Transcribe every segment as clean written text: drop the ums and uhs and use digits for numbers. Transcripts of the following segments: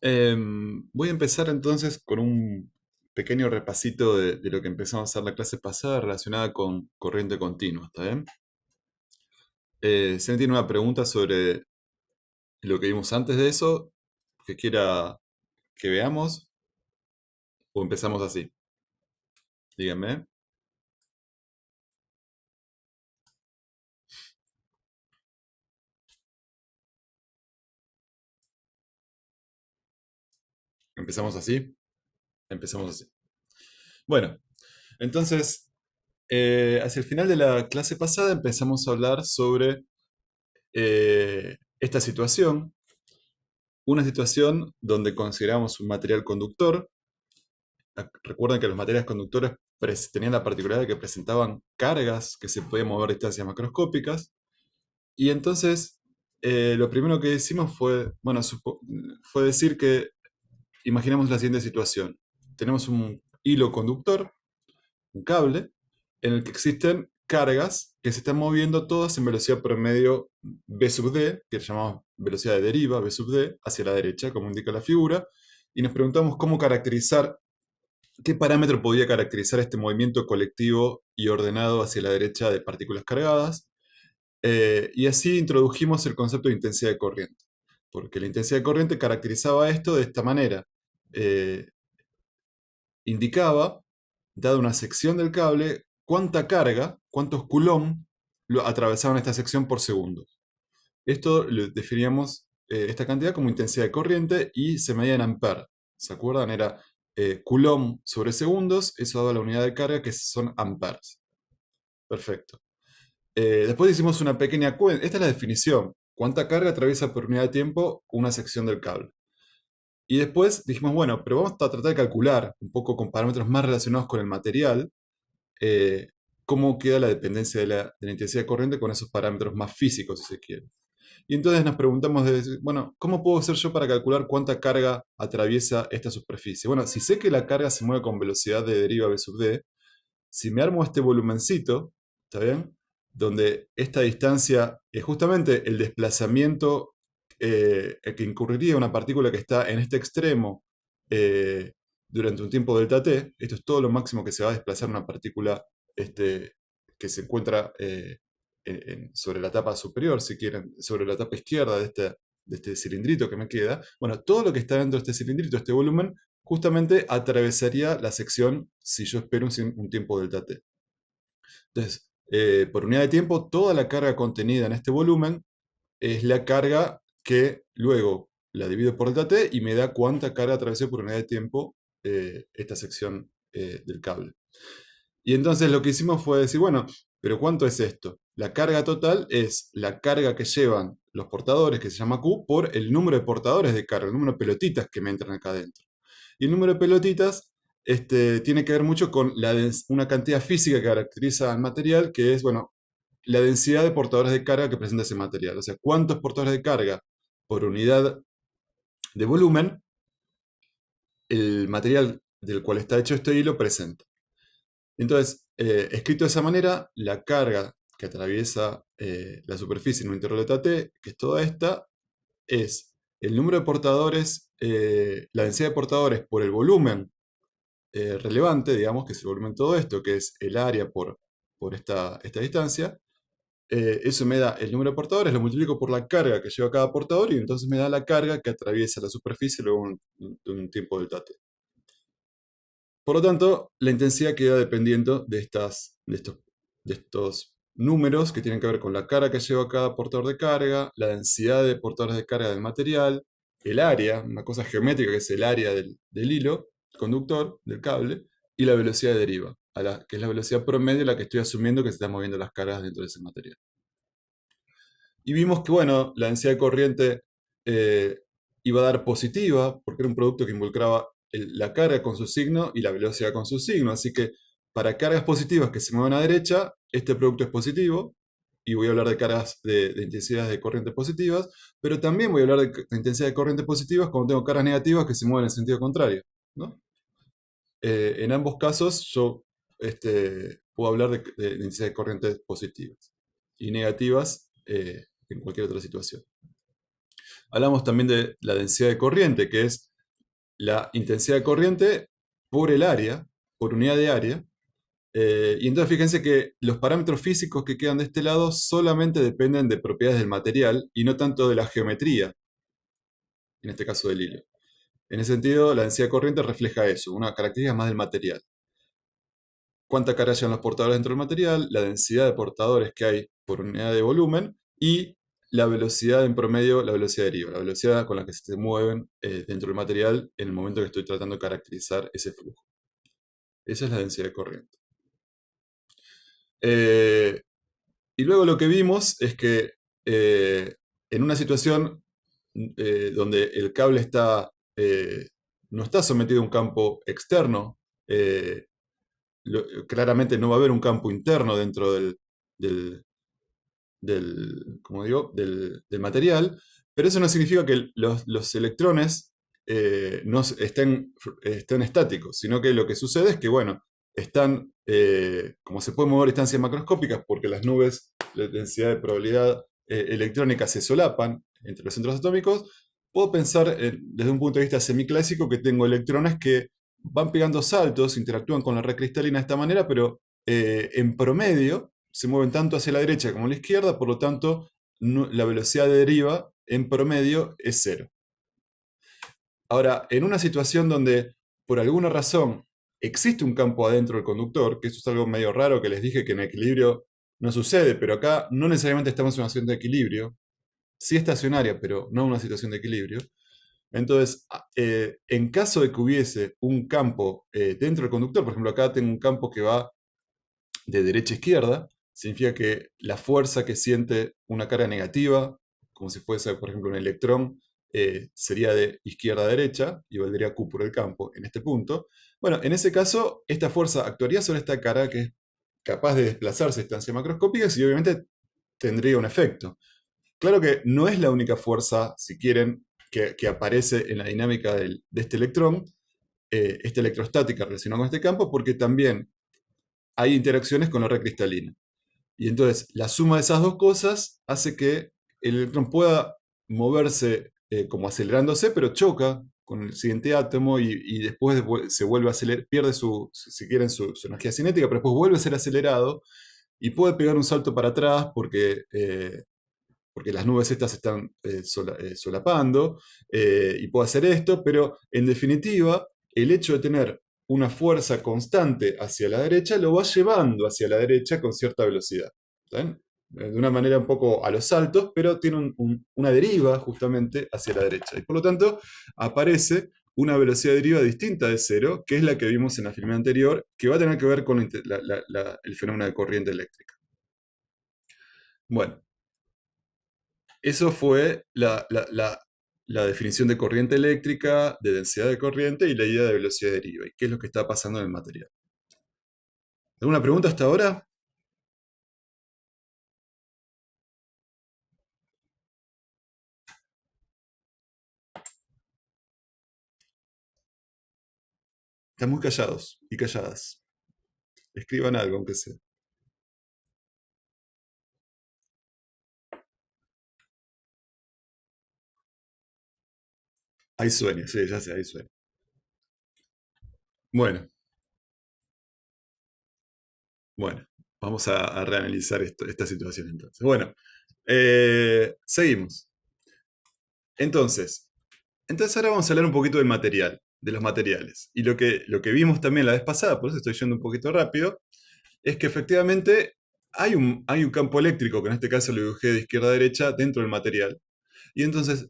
Voy a empezar entonces con un pequeño repasito de lo que empezamos a hacer la clase pasada relacionada con corriente continua, ¿está bien? Si alguien tiene una pregunta sobre lo que vimos antes de eso, que quiera que veamos, o empezamos así, díganme. ¿Empezamos así? Empezamos así. Bueno, entonces, hacia el final de la clase pasada empezamos a hablar sobre esta situación, una situación donde consideramos un material conductor. Recuerden que los materiales conductores tenían la particularidad de que presentaban cargas que se podían mover a distancias macroscópicas. Y entonces, lo primero que hicimos fue, bueno, fue decir que imaginemos la siguiente situación. Tenemos un hilo conductor, un cable, en el que existen cargas que se están moviendo todas en velocidad promedio v sub d, que llamamos velocidad de deriva, v sub d, hacia la derecha, como indica la figura, y nos preguntamos cómo caracterizar. ¿Qué parámetro podía caracterizar este movimiento colectivo y ordenado hacia la derecha de partículas cargadas? Y así introdujimos el concepto de intensidad de corriente, porque la intensidad de corriente caracterizaba esto de esta manera. Eh, Indicaba, dada una sección del cable, cuánta carga, cuántos coulomb atravesaban esta sección por segundo. Esto lo definíamos, esta cantidad, como intensidad de corriente y se medía en amperes. ¿Se acuerdan? Era coulomb sobre segundos, eso daba la unidad de carga que son amperes. Perfecto. Después hicimos una pequeña cuenta. Esta es la definición. ¿Cuánta carga atraviesa por unidad de tiempo una sección del cable? Y después dijimos, bueno, pero vamos a tratar de calcular un poco con parámetros más relacionados con el material, eh, cómo queda la dependencia de la intensidad de corriente con esos parámetros más físicos, si se quiere. Y entonces nos preguntamos, bueno, ¿cómo puedo hacer yo para calcular cuánta carga atraviesa esta superficie? Bueno, si sé que la carga se mueve con velocidad de deriva v sub d, si me armo este volumencito, ¿está bien? Donde esta distancia es justamente el desplazamiento que incurriría una partícula que está en este extremo eh, durante un tiempo delta t. Esto es todo lo máximo que se va a desplazar una partícula que se encuentra sobre la tapa superior, si quieren, sobre la tapa izquierda de este cilindrito que me queda. Bueno, todo lo que está dentro de este cilindrito, este volumen, justamente atravesaría la sección si yo espero un tiempo delta t. Entonces, por unidad de tiempo, toda la carga contenida en este volumen es la carga que luego la divido por delta t y me da cuánta carga atravesé por unidad de tiempo esta sección del cable. Y entonces lo que hicimos fue decir, bueno, pero ¿cuánto es esto? La carga total es la carga que llevan los portadores, que se llama Q, por el número de portadores de carga, el número de pelotitas que me entran acá adentro. Y el número de pelotitas tiene que ver mucho con una cantidad física que caracteriza al material, que es, bueno, la densidad de portadores de carga que presenta ese material. O sea, cuántos portadores de carga por unidad de volumen el material del cual está hecho este hilo presenta. Entonces, escrito de esa manera, la carga que atraviesa la superficie en un intervalo de t, que es toda esta, es el número de portadores, la densidad de portadores por el volumen relevante, digamos, que es el volumen de todo esto, que es el área por esta distancia. Eso me da el número de portadores, lo multiplico por la carga que lleva cada portador y entonces me da la carga que atraviesa la superficie luego de un tiempo delta t. Por lo tanto, la intensidad queda dependiendo de estos números que tienen que ver con la carga que lleva cada portador de carga, la densidad de portadores de carga del material, el área, una cosa geométrica que es el área del hilo conductor, del cable, y la velocidad de deriva, que es la velocidad promedio a la que estoy asumiendo que se están moviendo las cargas dentro de ese material. Y vimos que, bueno, la densidad de corriente eh, iba a dar positiva, porque era un producto que involucraba la carga con su signo y la velocidad con su signo. Así que para cargas positivas que se mueven a derecha, este producto es positivo. Y voy a hablar de cargas de intensidades de corriente positivas, pero también voy a hablar de intensidad de corriente positivas cuando tengo cargas negativas que se mueven en sentido contrario, ¿no? En ambos casos yo puedo hablar de intensidad de corrientes positivas y negativas en cualquier otra situación. Hablamos también de la densidad de corriente, que es la intensidad de corriente por el área, por unidad de área. Y entonces fíjense que los parámetros físicos que quedan de este lado solamente dependen de propiedades del material y no tanto de la geometría, en este caso del hilo. En ese sentido, la densidad de corriente refleja eso, una característica más del material. Cuánta carga llevan los portadores dentro del material, la densidad de portadores que hay por unidad de volumen y la velocidad en promedio, la velocidad deriva, la velocidad con la que se mueven dentro del material en el momento que estoy tratando de caracterizar ese flujo. Esa es la densidad de corriente. Eh, y luego lo que vimos es que en una situación donde el cable no está sometido a un campo externo, claramente no va a haber un campo interno dentro del, como digo, del material, pero eso no significa que los electrones no estén estáticos, sino que lo que sucede es que, bueno, como se pueden mover distancias macroscópicas, porque las nubes, la densidad de probabilidad electrónica se solapan entre los centros atómicos, puedo pensar desde un punto de vista semiclásico que tengo electrones que van pegando saltos, interactúan con la red cristalina de esta manera, pero en promedio se mueven tanto hacia la derecha como a la izquierda, por lo tanto, la velocidad de deriva en promedio es cero. Ahora, en una situación donde por alguna razón existe un campo adentro del conductor, que eso es algo medio raro que les dije que en equilibrio no sucede, pero acá no necesariamente estamos en una situación de equilibrio, sí estacionaria, pero no en una situación de equilibrio. Entonces, en caso de que hubiese un campo dentro del conductor, por ejemplo, acá tengo un campo que va de derecha a izquierda, significa que la fuerza que siente una carga negativa, como si fuese, por ejemplo, un electrón, sería de izquierda a derecha y valdría Q por el campo en este punto. Bueno, en ese caso, esta fuerza actuaría sobre esta carga que es capaz de desplazarse a distancias macroscópicas y obviamente tendría un efecto. Claro que no es la única fuerza, si quieren, que aparece en la dinámica de este electrón, esta electrostática relacionada con este campo, porque también hay interacciones con la red cristalina. Y entonces la suma de esas dos cosas hace que el electrón pueda moverse como acelerándose, pero choca con el siguiente átomo y después se vuelve a acelerar, pierde si quieren, su energía cinética, pero después vuelve a ser acelerado y puede pegar un salto para atrás porque las nubes estas se están solapando y puede hacer esto, pero en definitiva, el hecho de tener una fuerza constante hacia la derecha lo va llevando hacia la derecha con cierta velocidad. ¿Saben? De una manera un poco a los saltos, pero tiene una deriva justamente hacia la derecha. Y por lo tanto, aparece una velocidad de deriva distinta de cero, que es la que vimos en la filme anterior, que va a tener que ver con el fenómeno de corriente eléctrica. Bueno, eso fue la definición de corriente eléctrica, de densidad de corriente y la idea de velocidad de deriva. ¿Y qué es lo que está pasando en el material? ¿Alguna pregunta hasta ahora? Están muy callados y calladas. Escriban algo, aunque sea. Hay sueños, sí, ya sé, hay sueños. Bueno, bueno, vamos a reanalizar esta situación entonces. Bueno, seguimos. Entonces, ahora vamos a hablar un poquito del material, de los materiales. Y lo que vimos también la vez pasada, por eso estoy yendo un poquito rápido, es que efectivamente hay un campo eléctrico, que en este caso lo dibujé de izquierda a derecha, dentro del material. Y entonces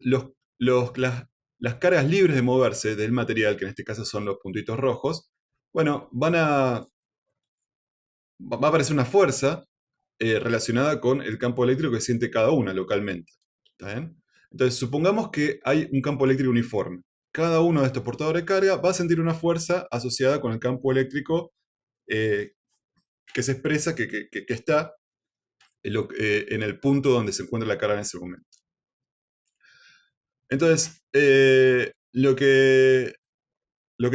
las cargas libres de moverse del material, que en este caso son los puntitos rojos, bueno, va a aparecer una fuerza relacionada con el campo eléctrico que siente cada una localmente. ¿Está bien? Entonces, supongamos que hay un campo eléctrico uniforme. Cada uno de estos portadores de carga va a sentir una fuerza asociada con el campo eléctrico eh, que se expresa, que está en el punto donde se encuentra la carga en ese momento. Entonces, lo que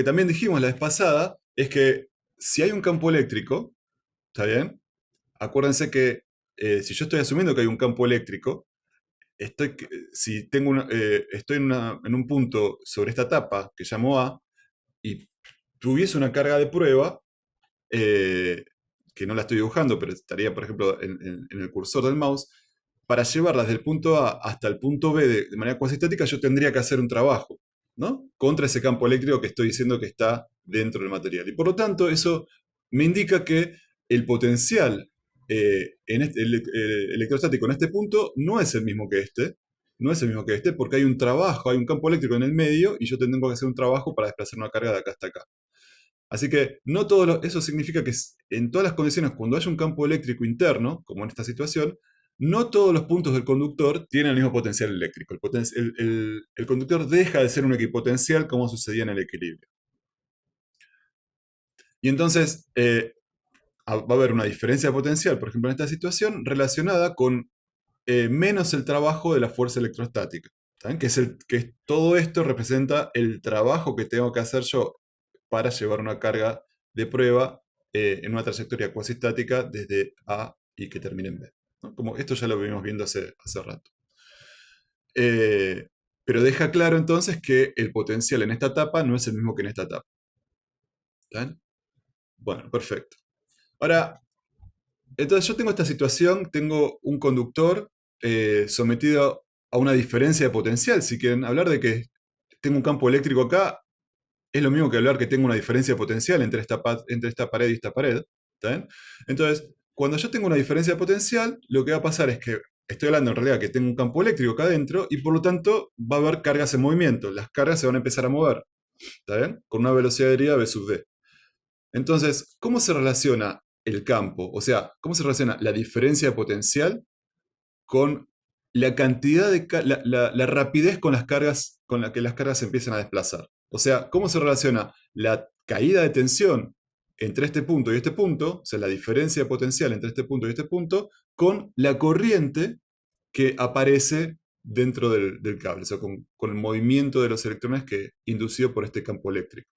también dijimos la vez pasada es que si hay un campo eléctrico, ¿está bien? Acuérdense que si yo estoy asumiendo que hay un campo eléctrico, si tengo estoy en un punto sobre esta tapa que llamo A y tuviese una carga de prueba, eh, que no la estoy dibujando, pero estaría, por ejemplo, en el cursor del mouse, para llevarla desde el punto A hasta el punto B de manera cuasi estática, yo tendría que hacer un trabajo, ¿no? Contra ese campo eléctrico que estoy diciendo que está dentro del material. Y por lo tanto, eso me indica que el potencial electrostático en este punto no es el mismo que este, no es el mismo que este, porque hay un trabajo, hay un campo eléctrico en el medio y yo tengo que hacer un trabajo para desplazar una carga de acá hasta acá. Así que no eso significa que en todas las condiciones, cuando haya un campo eléctrico interno, como en esta situación, no todos los puntos del conductor tienen el mismo potencial eléctrico. El conductor deja de ser un equipotencial como sucedía en el equilibrio. Y entonces va a haber una diferencia potencial, por ejemplo, en esta situación, relacionada con menos el trabajo de la fuerza electrostática. ¿Saben? Todo esto representa el trabajo que tengo que hacer yo para llevar una carga de prueba en una trayectoria cuasi estática desde A y que termine en B, ¿no? Como esto ya lo vimos viendo hace rato. Pero deja claro entonces que el potencial en esta etapa no es el mismo que en esta etapa. ¿Está? Bueno, perfecto. Ahora, entonces yo tengo esta situación, tengo un conductor sometido a una diferencia de potencial. Si quieren hablar de que tengo un campo eléctrico acá, es lo mismo que hablar que tengo una diferencia de potencial entre esta pared y esta pared. ¿Está bien? Entonces, cuando yo tengo una diferencia de potencial, lo que va a pasar es que estoy hablando en realidad que tengo un campo eléctrico acá adentro y por lo tanto va a haber cargas en movimiento. Las cargas se van a empezar a mover. ¿Está bien? Con una velocidad de deriva v sub d. Entonces, ¿cómo se relaciona el campo? O sea, ¿cómo se relaciona la diferencia de potencial con la cantidad la rapidez con las cargas, con la que las cargas se empiezan a desplazar? O sea, ¿cómo se relaciona la caída de tensión entre este punto y este punto, o sea, la diferencia de potencial entre este punto y este punto, con la corriente que aparece dentro del cable, o sea, con el movimiento de los electrones inducido por este campo eléctrico?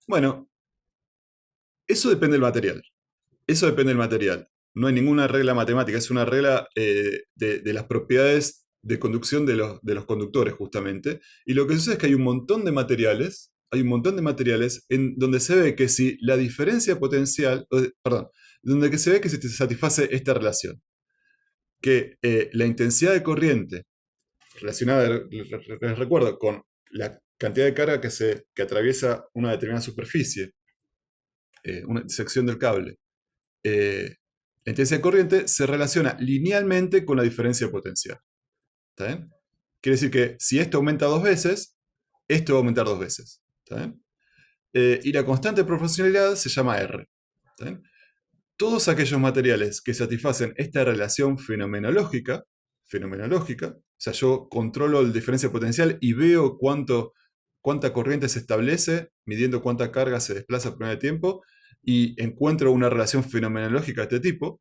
Bueno, eso depende del material. Eso depende del material. No hay ninguna regla matemática, es una regla de las propiedades de conducción de los conductores, justamente. Y lo que sucede es que hay un montón de materiales en donde se ve que si la diferencia potencial, perdón, donde que se ve que se satisface esta relación, que la intensidad de corriente relacionada, les recuerdo, con la cantidad de carga que atraviesa una determinada superficie, una sección del cable, la intensidad de corriente se relaciona linealmente con la diferencia de potencial. ¿Está bien? Quiere decir que si esto aumenta dos veces, esto va a aumentar dos veces. ¿Está bien? Y la constante de proporcionalidad se llama R. ¿Está bien? Todos aquellos materiales que satisfacen esta relación fenomenológica, o sea, yo controlo la diferencia de potencial y veo cuánta corriente se establece, midiendo cuánta carga se desplaza por unidad de tiempo, y encuentro una relación fenomenológica de este tipo.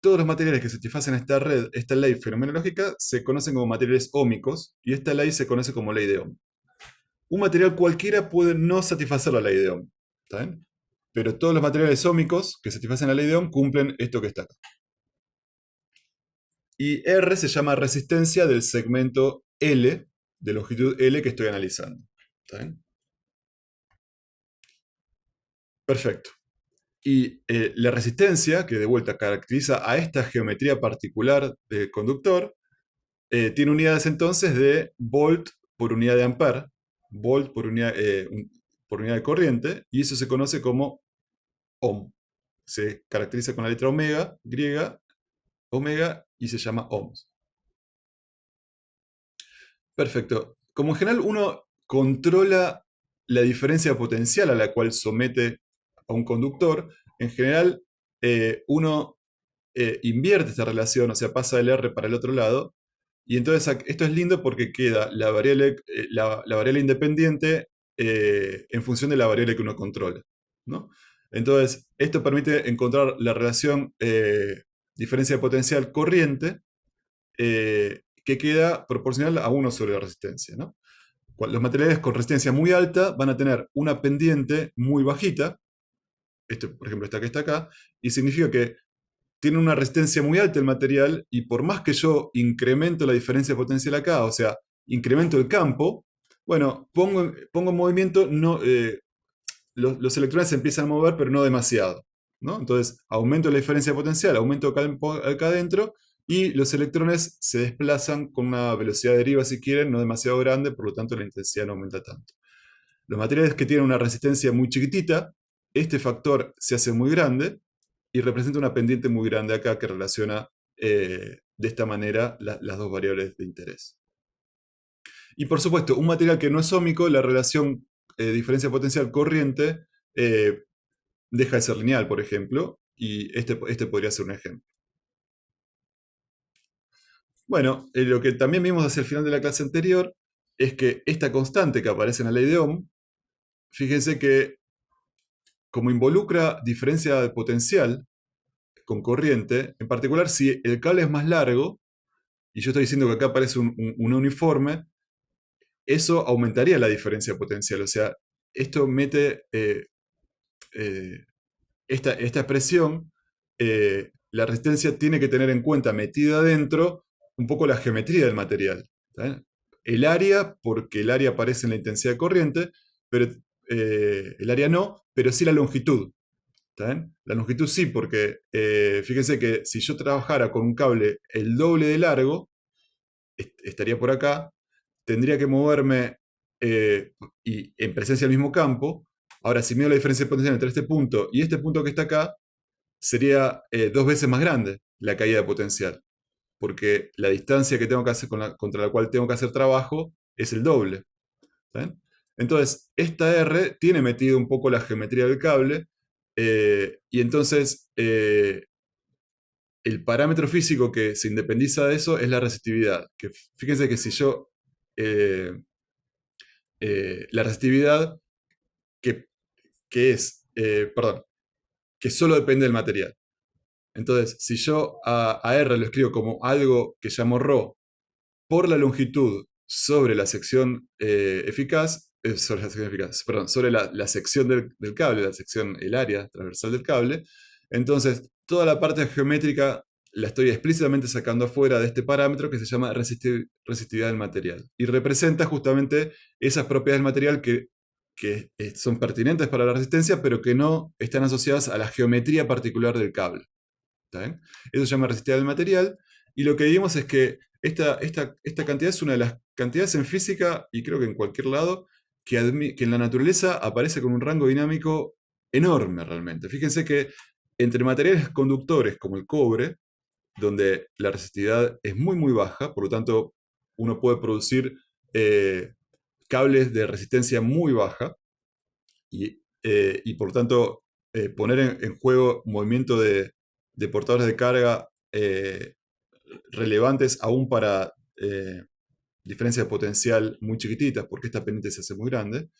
Todos los materiales que satisfacen esta ley fenomenológica se conocen como materiales ómicos y esta ley se conoce como ley de Ohm. Un material cualquiera puede no satisfacer la ley de Ohm, ¿está bien? Pero todos los materiales ómicos que satisfacen la ley de Ohm cumplen esto que está acá. Y R se llama resistencia del segmento L, de longitud L que estoy analizando. ¿Está bien? Perfecto. Y la resistencia, que de vuelta caracteriza a esta geometría particular del conductor, tiene unidades entonces de volt por unidad de ampere, volt por unidad de corriente, y eso se conoce como ohm. Se caracteriza con la letra omega, griega, omega, y se llama ohms. Perfecto. Como en general uno controla la diferencia potencial a la cual somete a un conductor, en general uno invierte esta relación, o sea, pasa el R para el otro lado, y entonces esto es lindo porque queda la variable independiente en función de la variable que uno controla, ¿no? Entonces, esto permite encontrar la relación diferencia de potencial corriente que queda proporcional a 1 sobre la resistencia, ¿no? Los materiales con resistencia muy alta van a tener una pendiente muy bajita, esto por ejemplo esta que está acá, y significa que tiene una resistencia muy alta el material y por más que yo incremento la diferencia potencial acá, o sea, incremento el campo, bueno, pongo en movimiento, no, los electrones se empiezan a mover, pero no demasiado, ¿no? Entonces, aumento la diferencia potencial, aumento campo acá adentro, y los electrones se desplazan con una velocidad deriva, si quieren, no demasiado grande, por lo tanto la intensidad no aumenta tanto. Los materiales que tienen una resistencia muy chiquitita, este factor se hace muy grande y representa una pendiente muy grande acá que relaciona de esta manera las dos variables de interés. Y por supuesto, un material que no es óhmico, la relación diferencia potencial corriente deja de ser lineal, por ejemplo, y este podría ser un ejemplo. Bueno, lo que también vimos hacia el final de la clase anterior es que esta constante que aparece en la ley de Ohm, fíjense que como involucra diferencia de potencial con corriente, en particular si el cable es más largo, y yo estoy diciendo que acá aparece un uniforme, eso aumentaría la diferencia de potencial. O sea, esto mete eh, esta expresión, la resistencia tiene que tener en cuenta, metida adentro, un poco la geometría del material. ¿Está? El área, porque el área aparece en la intensidad de corriente, pero el área no, pero sí la longitud. ¿Está bien? La longitud sí, porque fíjense que si yo trabajara con un cable el doble de largo, estaría por acá, tendría que moverme y en presencia del mismo campo. Ahora, si mido la diferencia de potencial entre este punto y este punto que está acá, sería 2 veces más grande la caída de potencial, porque la distancia que tengo que hacer contra la cual tengo que hacer trabajo es el doble. ¿Está bien? Entonces, esta R tiene metido un poco la geometría del cable, y entonces el parámetro físico que se independiza de eso es la resistividad. Que fíjense que si yo... eh, la resistividad que, perdón, que solo depende del material. Entonces, si yo a R lo escribo como algo que llamo ρ por la longitud sobre la sección eficaz, sobre la sección eficaz, perdón, sobre la sección del cable, la sección, el área transversal del cable, entonces toda la parte geométrica la estoy explícitamente sacando afuera de este parámetro que se llama resistividad del material. Y representa justamente esas propiedades del material que son pertinentes para la resistencia, pero que no están asociadas a la geometría particular del cable. ¿Está bien? Eso se llama resistividad del material. Y lo que vimos es que esta cantidad es una de las cantidades en física, y creo que en cualquier lado, que en la naturaleza aparece con un rango dinámico enorme realmente. Fíjense que entre materiales conductores como el cobre, donde la resistividad es muy muy baja, por lo tanto uno puede producir cables de resistencia muy baja y por lo tanto poner en juego movimiento de portadores de carga relevantes aún para diferencias de potencial muy chiquititas, porque esta pendiente se hace muy grande.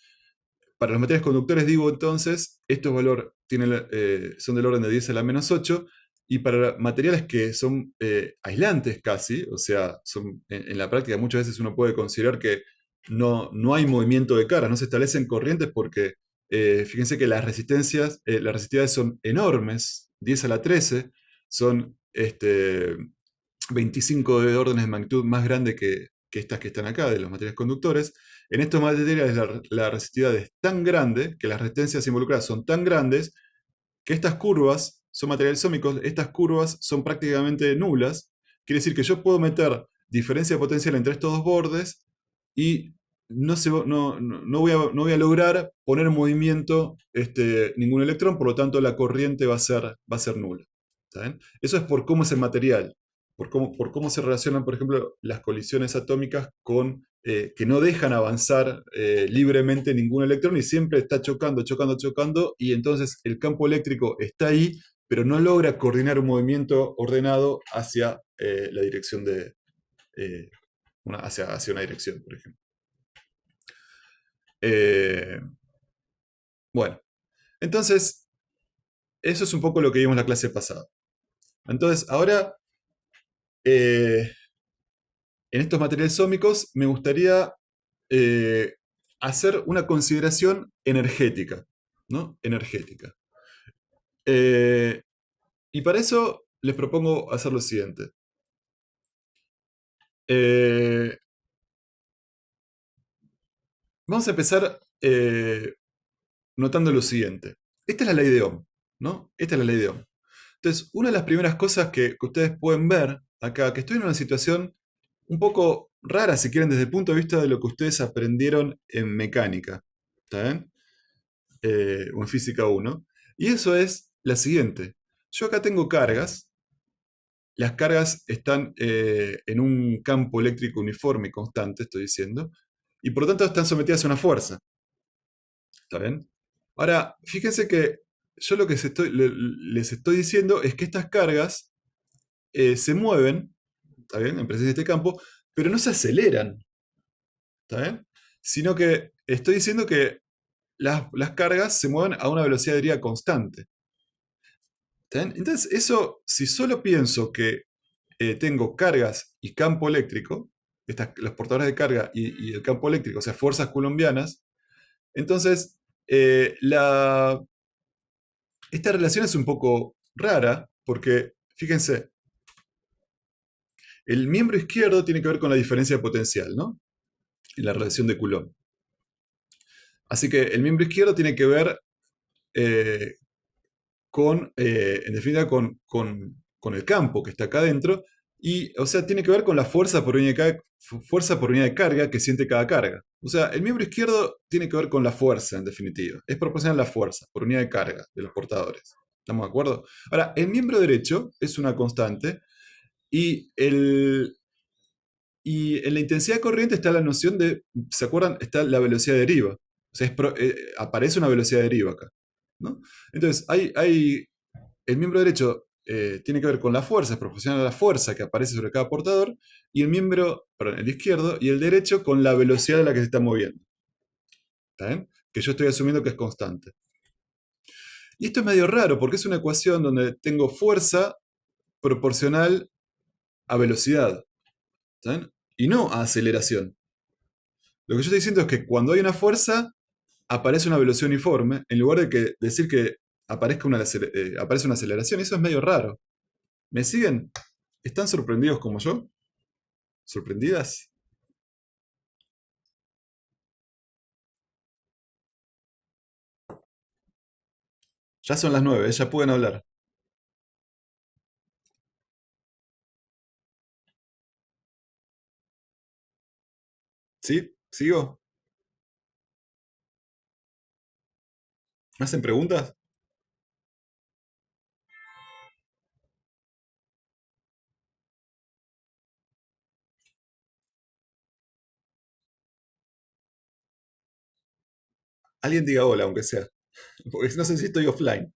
Para los materiales conductores, digo entonces, estos valores son del orden de 10 a la menos 8, y para materiales que son aislantes casi, o sea, en la práctica muchas veces uno puede considerar que no hay movimiento de cargas, no se establecen corrientes porque fíjense que las resistividades son enormes, 10 a la 13, son 25 de órdenes de magnitud más grande que estas que están acá, de los materiales conductores. En estos materiales la resistividad es tan grande, que las resistencias involucradas son tan grandes, que estas curvas son materiales ómicos, estas curvas son prácticamente nulas. Quiere decir que yo puedo meter diferencia de potencial entre estos dos bordes y no voy a lograr poner en movimiento ningún electrón, por lo tanto la corriente va a ser nula. ¿Está bien? Eso es por cómo es el material, por cómo se relacionan, por ejemplo, las colisiones atómicas que no dejan avanzar libremente ningún electrón y siempre está chocando, chocando, chocando, y entonces el campo eléctrico está ahí, pero no logra coordinar un movimiento ordenado hacia la dirección hacia una dirección, por ejemplo. Eh, bueno, entonces, eso es un poco lo que vimos en la clase pasada. Entonces, ahora, en estos materiales ómicos, me gustaría hacer una consideración energética, ¿no? Energética. Y para eso, les propongo hacer lo siguiente. Eh, Vamos a empezar notando lo siguiente. Esta es la ley de Ohm, ¿no? Esta es la ley de Ohm. Entonces, una de las primeras cosas que ustedes pueden ver acá, que estoy en una situación un poco rara, si quieren, desde el punto de vista de lo que ustedes aprendieron en mecánica, ¿está bien? O en física uno. Y eso es la siguiente. Yo acá tengo cargas. Las cargas están en un campo eléctrico uniforme y constante, estoy diciendo, y por lo tanto están sometidas a una fuerza. ¿Está bien? Ahora, fíjense que yo lo que les estoy diciendo es que estas cargas se mueven, ¿está bien? En presencia de este campo, pero no se aceleran, ¿está bien? Sino que estoy diciendo que las cargas se mueven a una velocidad de deriva constante. ¿Está bien? Entonces, eso, si solo pienso que tengo cargas y campo eléctrico, los portadores de carga y el campo eléctrico, o sea, fuerzas coulombianas, entonces esta relación es un poco rara porque, fíjense, el miembro izquierdo tiene que ver con la diferencia de potencial, ¿no? En la relación de Coulomb. Así que el miembro izquierdo tiene que ver eh, en definitiva, con el campo que está acá adentro, y, o sea, tiene que ver con la fuerza por unidad de carga que siente cada carga. O sea, el miembro izquierdo tiene que ver con la fuerza, en definitiva. Es proporcional a la fuerza por unidad de carga de los portadores. ¿Estamos de acuerdo? Ahora, el miembro derecho es una constante y, y en la intensidad corriente está la noción de, ¿se acuerdan? Está la velocidad de deriva. O sea, aparece una velocidad de deriva acá, ¿no? Entonces, el miembro derecho tiene que ver con la fuerza, es proporcional a la fuerza que aparece sobre cada portador, y perdón, el izquierdo, y el derecho con la velocidad a la que se está moviendo. ¿Está bien? Que yo estoy asumiendo que es constante. Y esto es medio raro, porque es una ecuación donde tengo fuerza proporcional a velocidad, ¿está bien? Y no a aceleración. Lo que yo estoy diciendo es que cuando hay una fuerza, aparece una velocidad uniforme, en lugar de decir que aparece una aceleración. Eso es medio raro. ¿Me siguen? ¿Están sorprendidos como yo? ¿Sorprendidas? Ya son las 9, ya pueden hablar. ¿Sí? ¿Sigo? ¿Me hacen preguntas? Alguien diga hola, aunque sea. Porque no sé si estoy offline.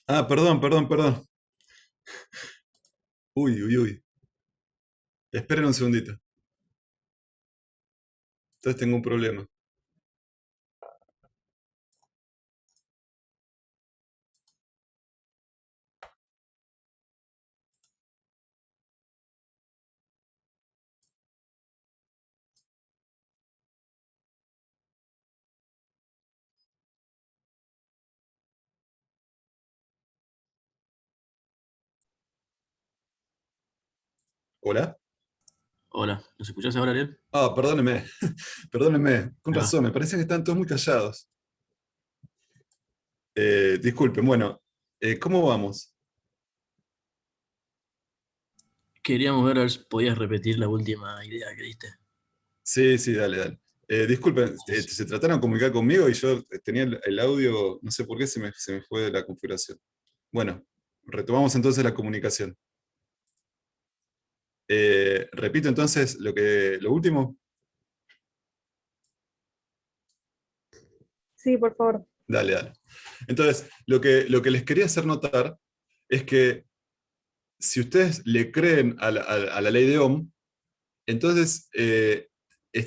Ah, perdón, perdón, perdón. Uy, uy, uy. Esperen un segundito. Entonces tengo un problema. ¿Hola? Hola, ¿nos escuchás ahora, Ariel? Ah, perdóneme. Perdóneme. Con Ahí va. razón, me parece que están todos muy callados. Disculpen, bueno. ¿Cómo vamos? Queríamos ver a ver si podías repetir la última idea que diste. Sí, sí, dale, dale. Disculpen, Sí, sí. se trataron de comunicar conmigo y yo tenía el audio, no sé por qué se me fue de la configuración. Bueno, retomamos entonces la comunicación. Repito entonces lo último. Sí, por favor. Dale, dale. Entonces, lo que les quería hacer notar es que si ustedes le creen a la ley de Ohm, entonces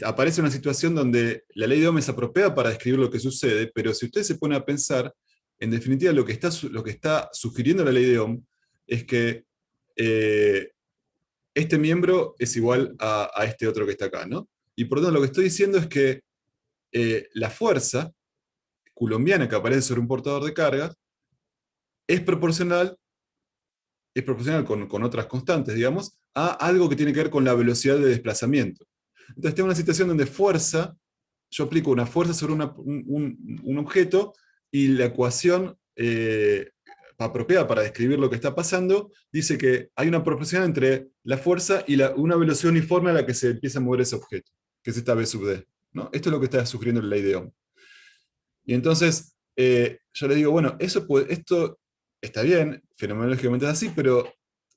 aparece una situación donde la ley de Ohm es apropiada para describir lo que sucede, pero si usted se pone a pensar, en definitiva lo que está sugiriendo la ley de Ohm es que eh, este miembro es igual a este otro que está acá, ¿no? Y por lo tanto lo que estoy diciendo es que la fuerza coulombiana que aparece sobre un portador de cargas es proporcional, con otras constantes, digamos, a algo que tiene que ver con la velocidad de desplazamiento. Entonces tengo una situación donde fuerza, yo aplico una fuerza sobre un objeto y la ecuación apropiada para describir lo que está pasando dice que hay una proporción entre la fuerza y una velocidad uniforme a la que se empieza a mover ese objeto, que es esta v sub d, ¿no? Esto es lo que está sugiriendo la ley de Ohm. Y entonces yo le digo, bueno, esto está bien, fenomenológicamente es así, pero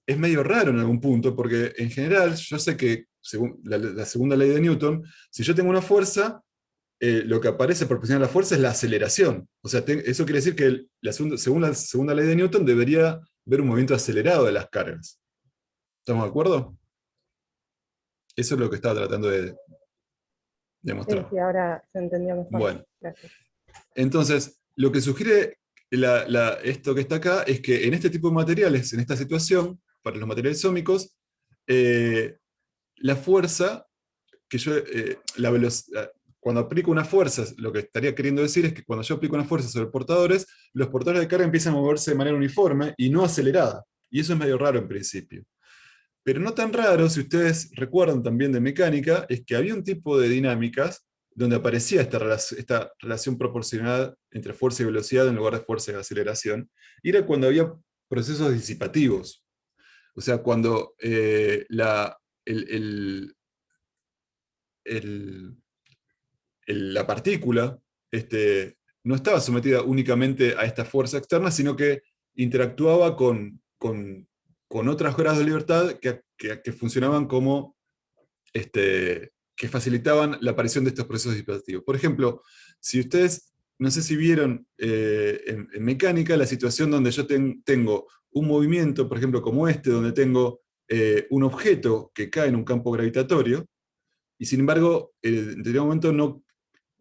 es medio raro en algún punto, porque en general yo sé que, según la segunda ley de Newton, si yo tengo una fuerza, lo que aparece proporcional a la fuerza es la aceleración. O sea, eso quiere decir que según la segunda ley de Newton debería haber un movimiento acelerado de las cargas. ¿Estamos de acuerdo? Eso es lo que estaba tratando de Sí, demostrar. sí, ahora se entendió mejor. Bueno, Gracias. entonces, lo que sugiere esto que está acá es que en este tipo de materiales, en esta situación, para los materiales ómicos, eh, la fuerza que yo, cuando aplico una fuerza, lo que estaría queriendo decir es que cuando yo aplico una fuerza sobre portadores, los portadores de carga empiezan a moverse de manera uniforme y no acelerada. Y eso es medio raro en principio. Pero no tan raro, si ustedes recuerdan también de mecánica, es que había un tipo de dinámicas donde aparecía esta relación proporcional entre fuerza y velocidad en lugar de fuerza y aceleración, y era cuando había procesos disipativos. O sea, cuando el, el- el- la partícula no estaba sometida únicamente a esta fuerza externa, sino que interactuaba con otros grados de libertad que funcionaban como que facilitaban la aparición de estos procesos disipativos. Por ejemplo, si ustedes, no sé si vieron en mecánica la situación donde yo tengo un movimiento, por ejemplo, como este, donde tengo un objeto que cae en un campo gravitatorio, y sin embargo, en determinado momento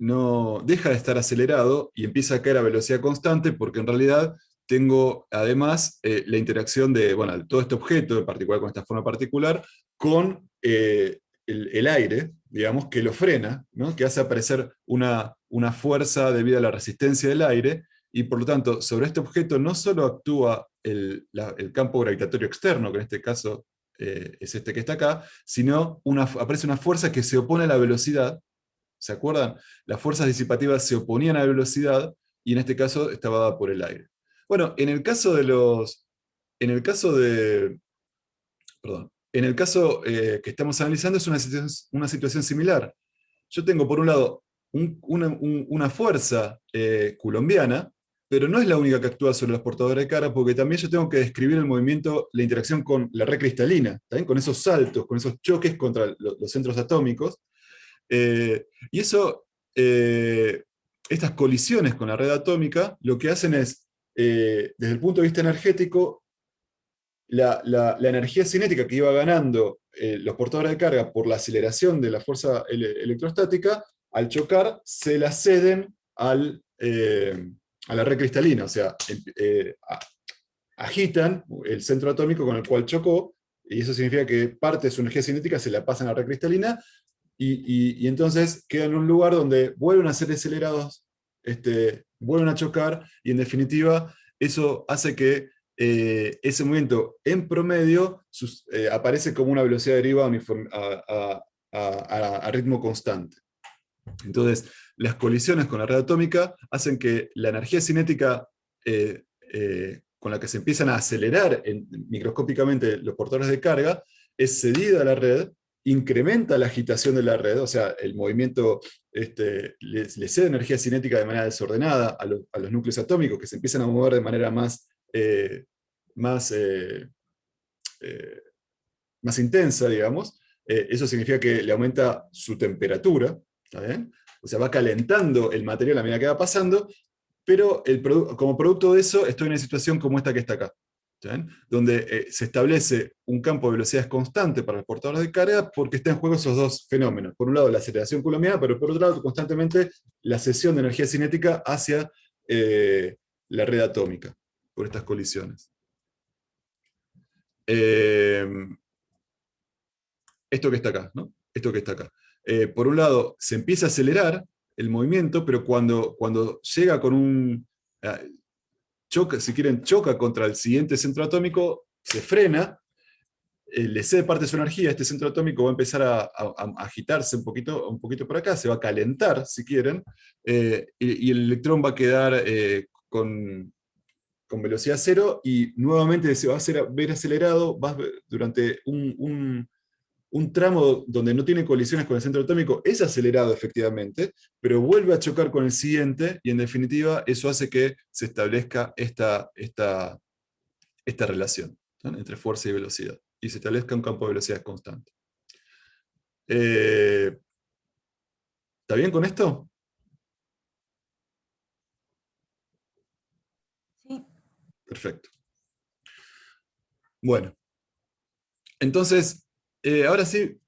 no deja de estar acelerado y empieza a caer a velocidad constante, porque en realidad tengo además la interacción de, bueno, todo este objeto, en particular con esta forma particular, con el aire, digamos, que lo frena, ¿no? Que hace aparecer una fuerza debido a la resistencia del aire, y por lo tanto, sobre este objeto no solo actúa el campo gravitatorio externo, que en este caso es este que está acá, sino aparece una fuerza que se opone a la velocidad. ¿Se acuerdan? Las fuerzas disipativas se oponían a la velocidad y en este caso estaba dada por el aire. Bueno, en el caso que estamos analizando es una situación similar. Yo tengo por un lado una fuerza coulombiana, pero no es la única que actúa sobre los portadores de carga, porque también yo tengo que describir el movimiento, la interacción con la red cristalina, ¿también? Con esos saltos, con esos choques contra los centros atómicos. Y eso, estas colisiones con la red atómica, lo que hacen es, desde el punto de vista energético, la energía cinética que iba ganando los portadores de carga por la aceleración de la fuerza electrostática, al chocar, se la ceden a la red cristalina, o sea, agitan el centro atómico con el cual chocó, y eso significa que parte de su energía cinética se la pasan a la red cristalina, y entonces queda en un lugar donde vuelven a ser acelerados, vuelven a chocar, y en definitiva eso hace que ese movimiento en promedio aparece como una velocidad derivada a ritmo constante. Entonces, las colisiones con la red atómica hacen que la energía cinética con la que se empiezan a acelerar microscópicamente los portadores de carga es cedida a la red, incrementa la agitación de la red, o sea, el movimiento le cede energía cinética de manera desordenada a los núcleos atómicos, que se empiezan a mover de manera más, eh, más intensa, digamos. Eso significa que le aumenta su temperatura, ¿está bien? O sea, va calentando el material a medida que va pasando, pero como producto de eso estoy en una situación como esta que está acá, ¿está bien? Donde se establece un campo de velocidades constante para los portadores de carga porque está en juego esos dos fenómenos. Por un lado la aceleración coulombiana, pero por otro lado constantemente la cesión de energía cinética hacia la red atómica por estas colisiones. Eh, esto que está acá, ¿no? Esto que está acá. Por un lado, se empieza a acelerar el movimiento, pero cuando llega con un... choca, si quieren, choca contra el siguiente centro atómico, se frena, le cede parte de su energía, este centro atómico va a empezar a agitarse un poquito por acá, se va a calentar, si quieren, y el electrón va a quedar con velocidad cero, y nuevamente se va a ver acelerado durante un tramo donde no tiene colisiones con el centro atómico, es acelerado efectivamente, pero vuelve a chocar con el siguiente, y en definitiva eso hace que se establezca esta relación, ¿no?, entre fuerza y velocidad, y se establezca un campo de velocidad constante. ¿Está bien con esto? Sí. Perfecto. Bueno, entonces, ahora sí,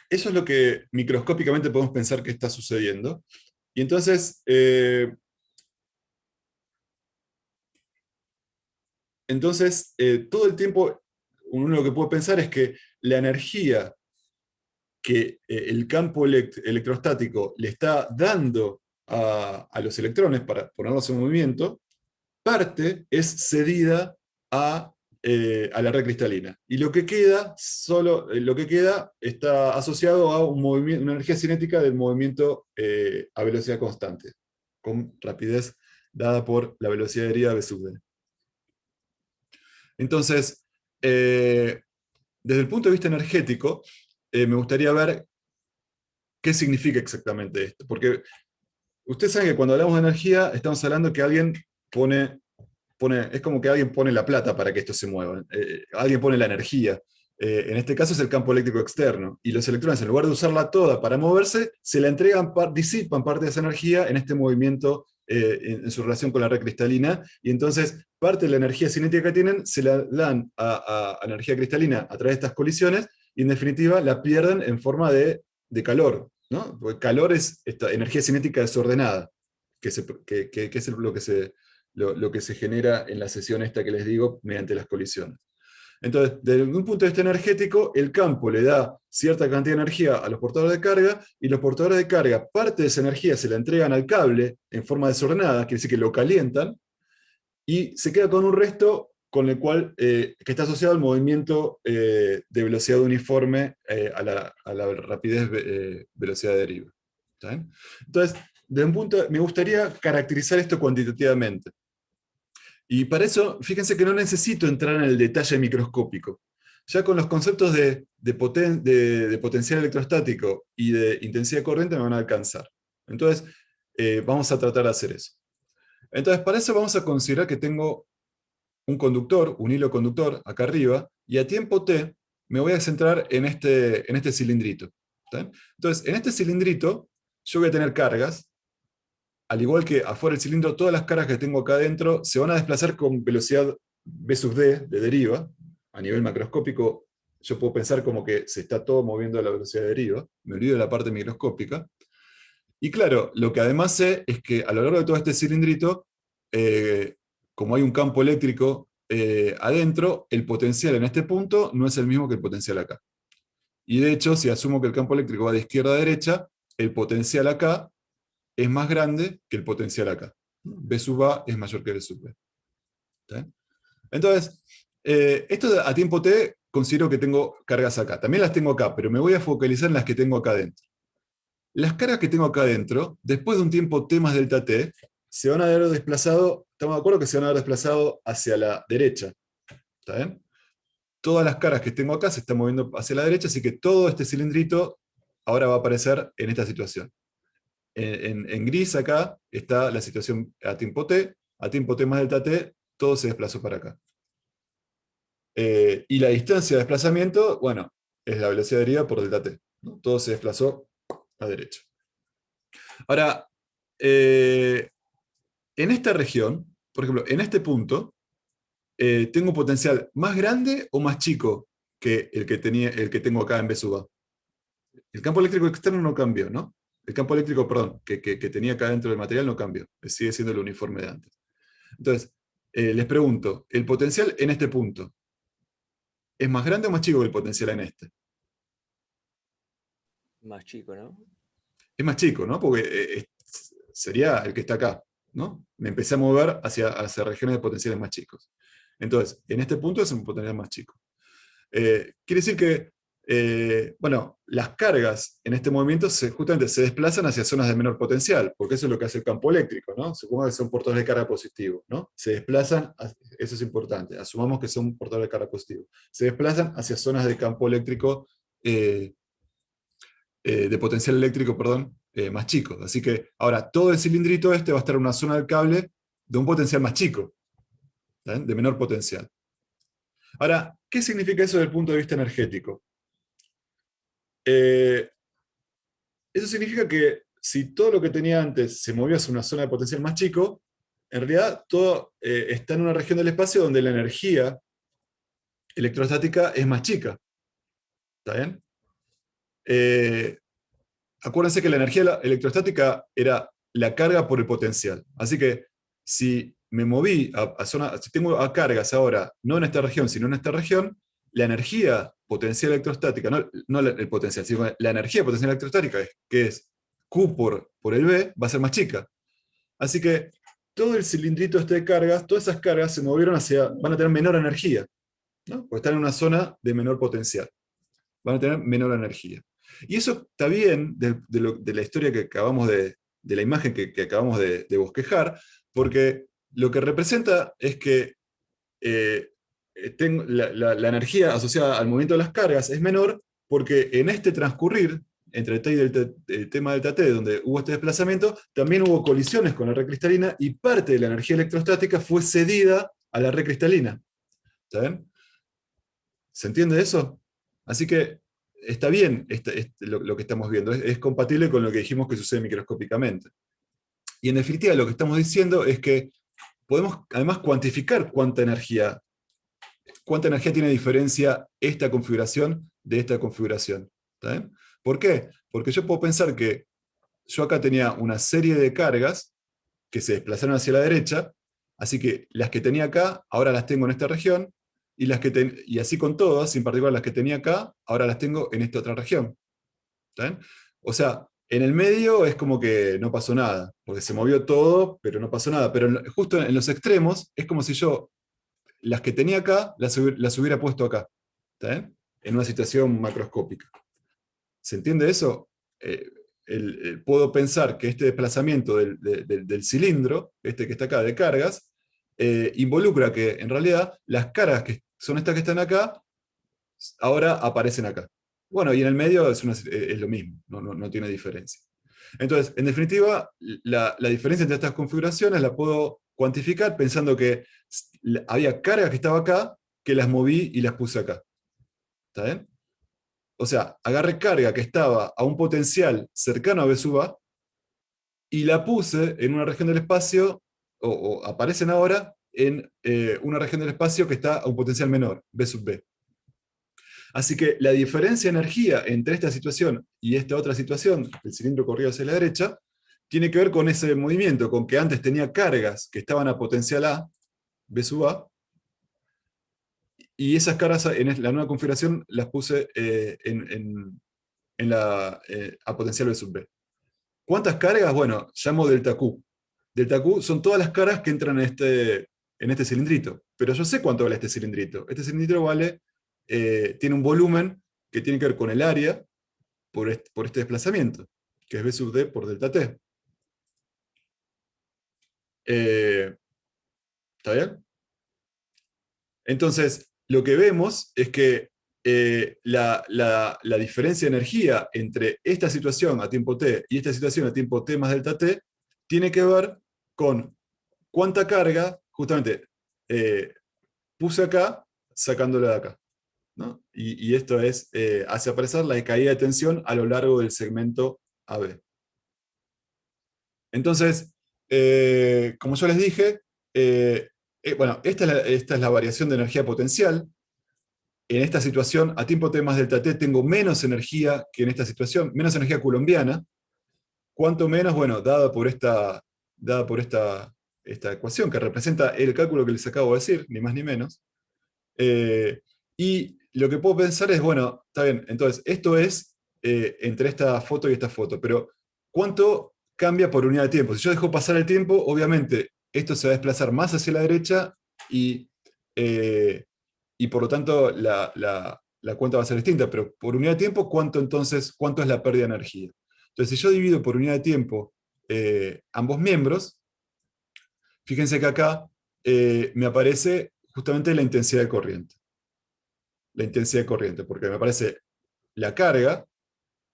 eso es lo que microscópicamente podemos pensar que está sucediendo. Y entonces, todo el tiempo, uno lo que puede pensar es que la energía que el campo electrostático le está dando a los electrones para ponerlos en movimiento, parte es cedida a la red cristalina. Y lo que queda, está asociado a una energía cinética del movimiento a velocidad constante, con rapidez dada por la velocidad deriva v sub d. Entonces, desde el punto de vista energético, me gustaría ver qué significa exactamente esto. Porque ustedes saben que cuando hablamos de energía, estamos hablando que alguien es como que alguien pone la plata para que esto se mueva. Alguien pone la energía. En este caso es el campo eléctrico externo. Y los electrones, en lugar de usarla toda para moverse, se la entregan, disipan parte de esa energía en este movimiento en su relación con la red cristalina. Y entonces parte de la energía cinética que tienen se la dan a energía cristalina a través de estas colisiones, y en definitiva la pierden en forma de calor, ¿no? Porque calor es esta energía cinética desordenada, que es lo que se genera en la sesión esta que les digo, mediante las colisiones. Entonces, desde un punto de vista energético, el campo le da cierta cantidad de energía a los portadores de carga, y los portadores de carga, parte de esa energía se la entregan al cable en forma desordenada, quiere decir que lo calientan, y se queda con un resto con el cual, que está asociado al movimiento de velocidad uniforme a la rapidez velocidad deriva. ¿Está bien? Entonces, me gustaría caracterizar esto cuantitativamente. Y para eso, fíjense que no necesito entrar en el detalle microscópico. Ya con los conceptos de potencial electrostático y de intensidad de corriente me van a alcanzar. Entonces, vamos a tratar de hacer eso. Entonces, para eso vamos a considerar que tengo un conductor, un hilo conductor, acá arriba, y a tiempo t me voy a centrar en este cilindrito. ¿Está bien? Entonces, en este cilindrito, yo voy a tener cargas. Al igual que afuera del cilindro, todas las cargas que tengo acá adentro se van a desplazar con velocidad v sub d de deriva. A nivel macroscópico, yo puedo pensar como que se está todo moviendo a la velocidad de deriva. Me olvido de la parte microscópica. Y claro, lo que además sé es que a lo largo de todo este cilindrito, como hay un campo eléctrico adentro, el potencial en este punto no es el mismo que el potencial acá. Y de hecho, si asumo que el campo eléctrico va de izquierda a derecha, el potencial acá es más grande que el potencial acá. V sub A es mayor que V sub B. ¿Está? Entonces, esto a tiempo t considero que tengo cargas acá. También las tengo acá, pero me voy a focalizar en las que tengo acá adentro. Las cargas que tengo acá adentro, después de un tiempo t más delta t, se van a haber desplazado, estamos de acuerdo que se van a haber desplazado hacia la derecha. ¿Está bien? Todas las cargas que tengo acá se están moviendo hacia la derecha, así que todo este cilindrito ahora va a aparecer en esta situación. En gris acá está la situación a tiempo t más delta t, todo se desplazó para acá. Y la distancia de desplazamiento, bueno, es la velocidad deriva por delta t, ¿no? Todo se desplazó a derecha. Ahora, en esta región, por ejemplo, en este punto, tengo un potencial más grande o más chico que el que tengo acá en V sub A. El campo eléctrico externo no cambió, ¿no? El campo eléctrico, perdón, que tenía acá dentro del material no cambió. Sigue siendo el uniforme de antes. Entonces, les pregunto, ¿el potencial en este punto es más grande o más chico que el potencial en este? Más chico, ¿no? Es más chico, ¿no? Porque sería el que está acá, ¿no? Me empecé a mover hacia regiones de potenciales más chicos. Entonces, en este punto es un potencial más chico. Quiere decir que, bueno, las cargas en este movimiento justamente se desplazan hacia zonas de menor potencial, porque eso es lo que hace el campo eléctrico, ¿no? Supongo que son portadores de carga positivo, ¿no? Se desplazan, eso es importante, asumamos que son portadores de carga positivo. Se desplazan hacia zonas de campo eléctrico, de potencial eléctrico, perdón, más chicos. Así que ahora todo el cilindrito este va a estar en una zona del cable de un potencial más chico, ¿bien? De menor potencial. Ahora, ¿qué significa eso desde el punto de vista energético? Eso significa que si todo lo que tenía antes se movía hacia una zona de potencial más chico, en realidad todo está en una región del espacio donde la energía electrostática es más chica. ¿Está bien? Acuérdense que la energía electrostática era la carga por el potencial. Así que si me moví si tengo a cargas ahora, no en esta región, sino en esta región, la energía potencial electrostática, no el potencial, sino la energía potencial electrostática, que es Q por el B, va a ser más chica. Así que todo el cilindrito este de cargas, todas esas cargas se movieron van a tener menor energía, ¿no? Porque están en una zona de menor potencial. Van a tener menor energía. Y eso está bien de la historia que acabamos de la imagen que acabamos de bosquejar, porque lo que representa es que la energía asociada al movimiento de las cargas es menor, porque en este transcurrir entre el T y el tema delta T, donde hubo este desplazamiento, también hubo colisiones con la red cristalina y parte de la energía electrostática fue cedida a la red cristalina. ¿Está bien? ¿Se entiende eso? Así que está bien lo que estamos viendo, es compatible con lo que dijimos que sucede microscópicamente. Y en definitiva lo que estamos diciendo es que podemos además cuantificar cuánta energía tiene diferencia esta configuración de esta configuración. ¿Está bien? ¿Por qué? Porque yo puedo pensar que yo acá tenía una serie de cargas que se desplazaron hacia la derecha, así que las que tenía acá, ahora las tengo en esta región, y así con todas, en particular las que tenía acá, ahora las tengo en esta otra región. ¿Está bien? O sea, en el medio es como que no pasó nada, porque se movió todo, pero no pasó nada. Pero justo en los extremos es como si yo las que tenía acá las hubiera puesto acá. ¿Está bien? En una situación macroscópica. ¿Se entiende eso? Puedo pensar que este desplazamiento del cilindro, este que está acá de cargas, involucra que en realidad las cargas que son estas que están acá, ahora aparecen acá. Bueno, y en el medio es lo mismo, no tiene diferencia. Entonces, en definitiva, la diferencia entre estas configuraciones la puedo cuantificar pensando que había cargas que estaban acá, que las moví y las puse acá. ¿Está bien? O sea, agarré carga que estaba a un potencial cercano a B sub A y la puse en una región del espacio, o aparecen ahora en una región del espacio que está a un potencial menor, B sub B. Así que la diferencia de energía entre esta situación y esta otra situación, el cilindro corrido hacia la derecha, tiene que ver con ese movimiento, con que antes tenía cargas que estaban a potencial A, B sub A, y esas cargas en la nueva configuración las puse a potencial B sub B. ¿Cuántas cargas? Bueno, llamo delta Q. Delta Q son todas las cargas que entran en este cilindrito. Pero yo sé cuánto vale este cilindrito. Este cilindrito tiene un volumen que tiene que ver con el área por este desplazamiento, que es B sub D por delta T. ¿Está bien? Entonces, lo que vemos es que la diferencia de energía entre esta situación a tiempo t y esta situación a tiempo t más delta t tiene que ver con cuánta carga, justamente, puse acá, sacándola de acá, ¿no? Y esto hace aparecer la caída de tensión a lo largo del segmento AB. Entonces, como yo les dije, bueno, esta es la variación de energía potencial. En esta situación, a tiempo t más delta t, tengo menos energía que en esta situación, menos energía coulombiana. ¿Cuánto menos? Bueno, dada por esta ecuación, que representa el cálculo que les acabo de decir, ni más ni menos. Y lo que puedo pensar es, bueno, está bien, entonces, esto es entre esta foto y esta foto, pero ¿cuánto cambia por unidad de tiempo? Si yo dejo pasar el tiempo, obviamente esto se va a desplazar más hacia la derecha y, eh, y por lo tanto la cuenta va a ser distinta, pero por unidad de tiempo, ¿cuánto es la pérdida de energía? Entonces, si yo divido por unidad de tiempo ambos miembros, fíjense que acá me aparece justamente la intensidad de corriente. La intensidad de corriente, porque me aparece la carga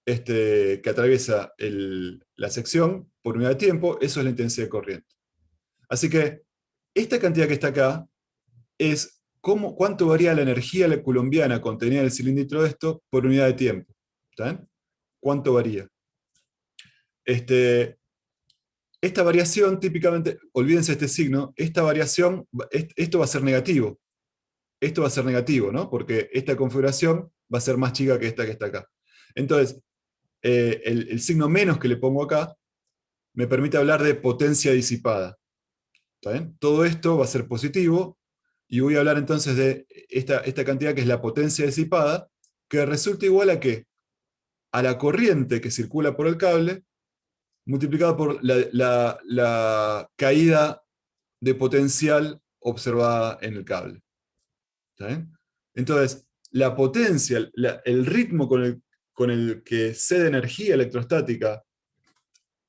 que atraviesa la sección por unidad de tiempo, eso es la intensidad de corriente. Así que esta cantidad que está acá es cuánto varía la energía coulombiana contenida en el cilindro de esto por unidad de tiempo. ¿Está bien? ¿Cuánto varía? Esta variación típicamente, olvídense este signo, esta variación, esto va a ser negativo. Esto va a ser negativo, ¿no? Porque esta configuración va a ser más chica que esta que está acá. Entonces, el signo menos que le pongo acá me permite hablar de potencia disipada. ¿Está bien? Todo esto va a ser positivo, y voy a hablar entonces de esta cantidad que es la potencia disipada, que resulta igual a ¿qué? A la corriente que circula por el cable, multiplicada por la caída de potencial observada en el cable. ¿Está bien? Entonces, la potencia, el ritmo con el que cede energía electrostática,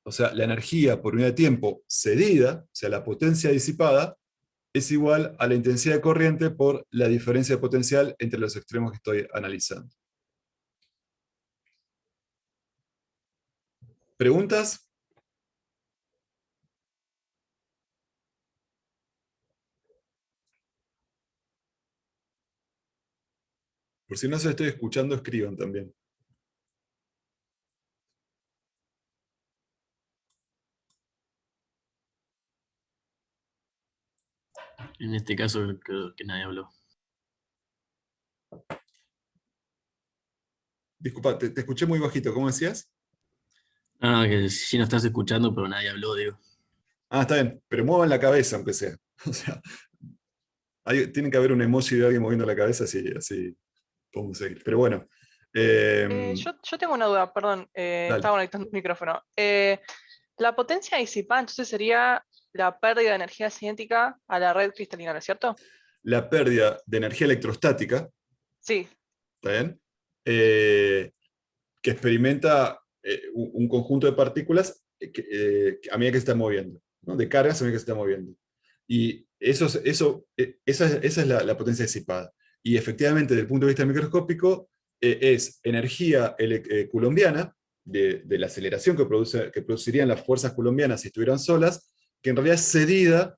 o sea, la energía por unidad de tiempo cedida, o sea, la potencia disipada, es igual a la intensidad de corriente por la diferencia de potencial entre los extremos que estoy analizando. ¿Preguntas? Por si no se estoy escuchando, escriban también. En este caso creo que nadie habló. Disculpa, te escuché muy bajito, ¿cómo decías? Ah, que sí nos estás escuchando, pero nadie habló, digo. Ah, está bien, pero muevan la cabeza, aunque sea. O sea, tiene que haber un emoji de alguien moviendo la cabeza, así podemos seguir. Pero bueno. Yo tengo una duda, perdón, Dale. estaba conectando el micrófono. La potencia disipada entonces sería la pérdida de energía cinética a la red cristalina, ¿no es cierto? La pérdida de energía electrostática, Sí, ¿está bien? Que experimenta un conjunto de partículas a medida que se está moviendo, ¿no? De cargas a medida que se está moviendo. Y esa es la potencia disipada. Y efectivamente, desde el punto de vista microscópico, es energía coulombiana, de la aceleración que producirían las fuerzas coulombianas si estuvieran solas, que en realidad es cedida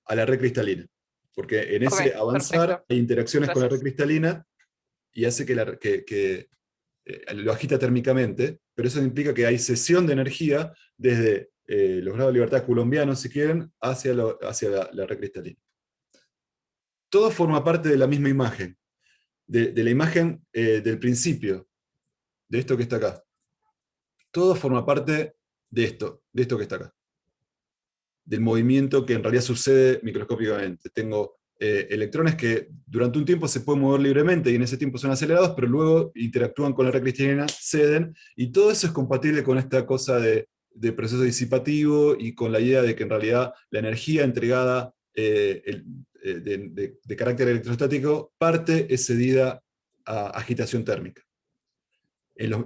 a la red cristalina. Porque en ese Ok, avanzar perfecto. hay interacciones con la red Gracias. cristalina y hace que lo agita térmicamente, pero eso implica que hay cesión de energía desde los grados de libertad coulombianos, si quieren, hacia la red cristalina. Todo forma parte de la misma imagen, de la imagen del principio, de esto que está acá. Todo forma parte de esto que está acá, del movimiento que en realidad sucede microscópicamente. Tengo electrones que durante un tiempo se pueden mover libremente y en ese tiempo son acelerados, pero luego interactúan con la red cristalina, ceden, y todo eso es compatible con esta cosa de proceso disipativo y con la idea de que en realidad la energía entregada de carácter electrostático parte es cedida a agitación térmica.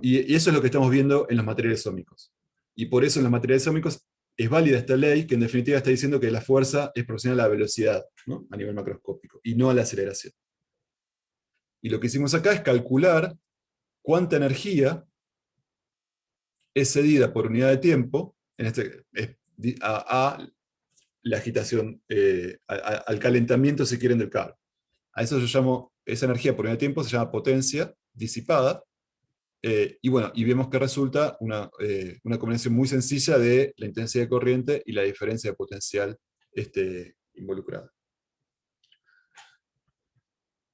Y eso es lo que estamos viendo en los materiales ómicos. Y por eso en los materiales ómicos es válida esta ley, que en definitiva está diciendo que la fuerza es proporcional a la velocidad, ¿no? A nivel macroscópico, y no a la aceleración. Y lo que hicimos acá es calcular cuánta energía es cedida por unidad de tiempo a la agitación, al calentamiento, si quieren, del cable. A eso yo llamo, esa energía por unidad de tiempo se llama potencia disipada. Y bueno, y vemos que resulta una combinación muy sencilla de la intensidad de corriente y la diferencia de potencial involucrada.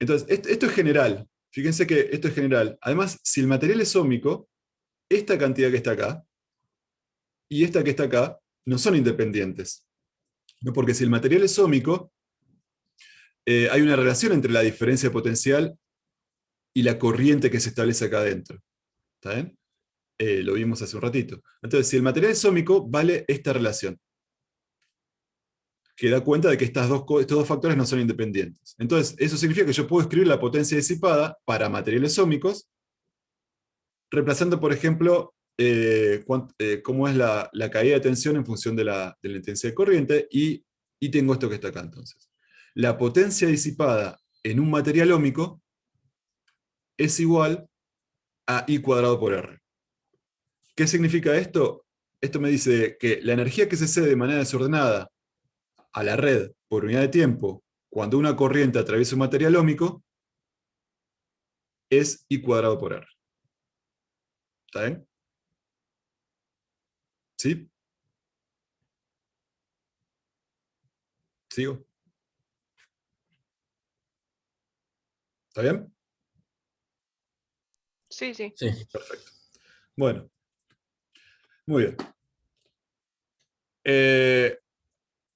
Entonces, esto es general. Fíjense que esto es general. Además, si el material es óhmico, esta cantidad que está acá y esta que está acá no son independientes. ¿No? Porque si el material es óhmico, hay una relación entre la diferencia de potencial y la corriente que se establece acá adentro. ¿Está bien? Lo vimos hace un ratito. Entonces, si el material es óhmico, vale esta relación, que da cuenta de que estos dos factores no son independientes. Entonces, eso significa que yo puedo escribir la potencia disipada para materiales óhmicos, reemplazando, por ejemplo, cómo es la caída de tensión en función de la intensidad de corriente, y tengo esto que está acá entonces. La potencia disipada en un material óhmico es igual a I cuadrado por R. ¿Qué significa esto? Esto me dice que la energía que se cede de manera desordenada a la red por unidad de tiempo cuando una corriente atraviesa un material óhmico es I cuadrado por R. ¿Está bien? ¿Sí? ¿Sigo? ¿Está bien? Sí, sí. Sí. Perfecto. Bueno, muy bien.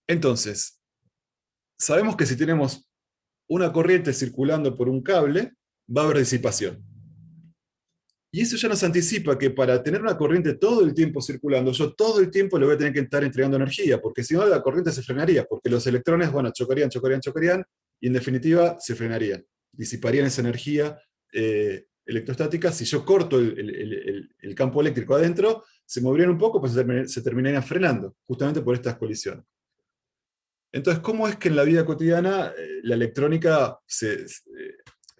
Entonces, sabemos que si tenemos una corriente circulando por un cable, va a haber disipación. Y eso ya nos anticipa que para tener una corriente todo el tiempo circulando, yo todo el tiempo le voy a tener que estar entregando energía, porque si no la corriente se frenaría, porque los electrones, bueno, chocarían, y en definitiva se frenarían. Disiparían esa energía electrostática. Si yo corto el campo eléctrico adentro, se moverían un poco, pues se terminarían frenando, justamente por estas colisiones. Entonces, ¿cómo es que en la vida cotidiana la electrónica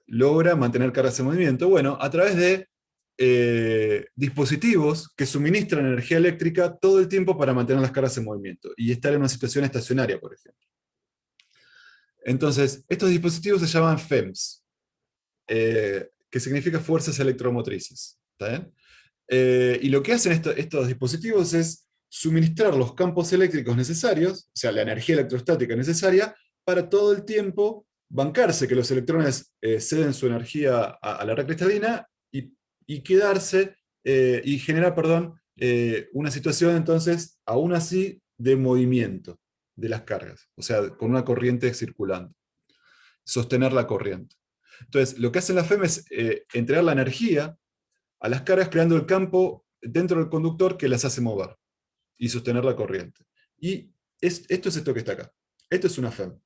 logra mantener cargas en movimiento? Bueno, a través de dispositivos que suministran energía eléctrica todo el tiempo para mantener las cargas en movimiento y estar en una situación estacionaria, por ejemplo. Entonces, estos dispositivos se llaman FEMS, que significa fuerzas electromotrices. ¿Está bien? Y lo que hacen estos dispositivos es suministrar los campos eléctricos necesarios, o sea, la energía electrostática necesaria, para todo el tiempo bancarse que los electrones ceden su energía a la red cristalina y quedarse, y generar, perdón, una situación entonces, aún así, de movimiento de las cargas, o sea, con una corriente circulando, sostener la corriente. Entonces, lo que hacen las FEM es entregar la energía a las cargas creando el campo dentro del conductor que las hace mover y sostener la corriente. Y esto es esto que está acá. Esto es una FEM.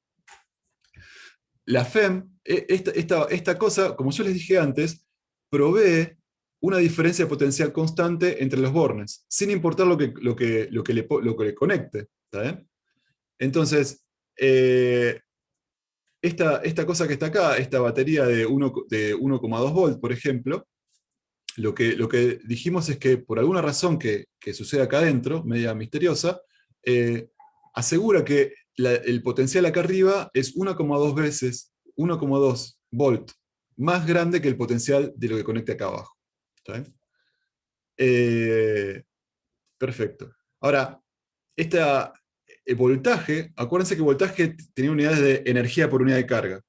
La FEM, esta cosa, como yo les dije antes, provee una diferencia de potencial constante entre los bornes, sin importar lo que le conecte. ¿Está bien? Entonces, esta cosa que está acá, esta batería de 1,2 volt, por ejemplo, lo que dijimos es que por alguna razón que sucede acá adentro, media misteriosa, asegura que el potencial acá arriba es 1,2 veces, 1,2 volt, más grande que el potencial de lo que conecta acá abajo. ¿Está bien? Perfecto. Ahora, el voltaje, acuérdense que voltaje tenía unidades de energía por unidad de carga.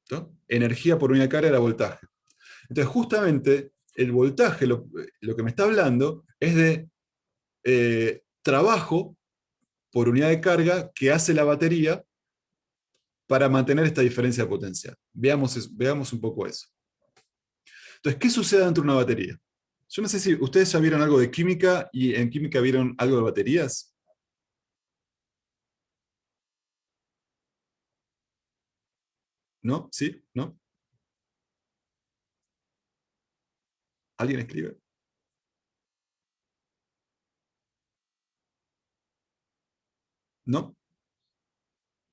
¿No? Energía por unidad de carga era voltaje. Entonces, justamente, el voltaje, lo que me está hablando, es de trabajo por unidad de carga que hace la batería para mantener esta diferencia de potencial. Veamos un poco eso. Entonces, ¿qué sucede dentro de una batería? Yo no sé si ustedes ya vieron algo de química, y en química vieron algo de baterías. ¿No? ¿Sí? ¿No? ¿Alguien escribe? ¿No?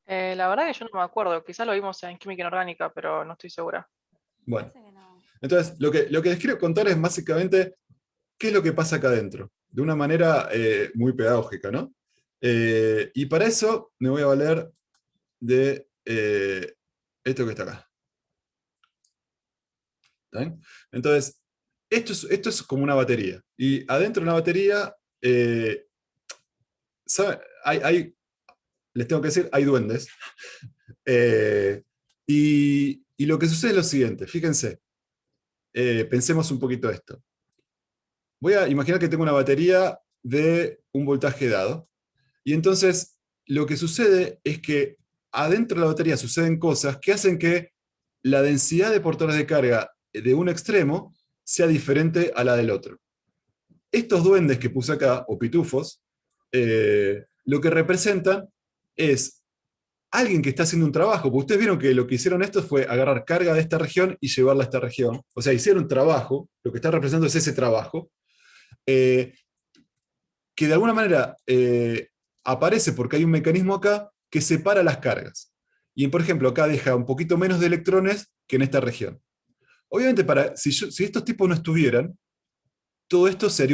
La verdad que yo no me acuerdo. Quizás lo vimos en química inorgánica, pero no estoy segura. Bueno, Parece que no. entonces lo que les quiero contar es básicamente qué es lo que pasa acá adentro, de una manera muy pedagógica, ¿no? Y para eso me voy a valer de esto que está acá. ¿Está bien? Entonces, esto es como una batería. Y adentro de una batería, les tengo que decir, hay duendes. Y lo que sucede es lo siguiente, fíjense, pensemos un poquito esto. Voy a imaginar que tengo una batería de un voltaje dado. Y entonces, lo que sucede es que adentro de la batería suceden cosas que hacen que la densidad de portadores de carga de un extremo sea diferente a la del otro. Estos duendes que puse acá, o pitufos, lo que representan es alguien que está haciendo un trabajo, porque ustedes vieron que lo que hicieron estos fue agarrar carga de esta región y llevarla a esta región. O sea, hicieron un trabajo, lo que está representando es ese trabajo, que de alguna manera aparece porque hay un mecanismo acá que separa las cargas. Y por ejemplo, acá deja un poquito menos de electrones que en esta región. Obviamente, si estos tipos no estuvieran, todo esto se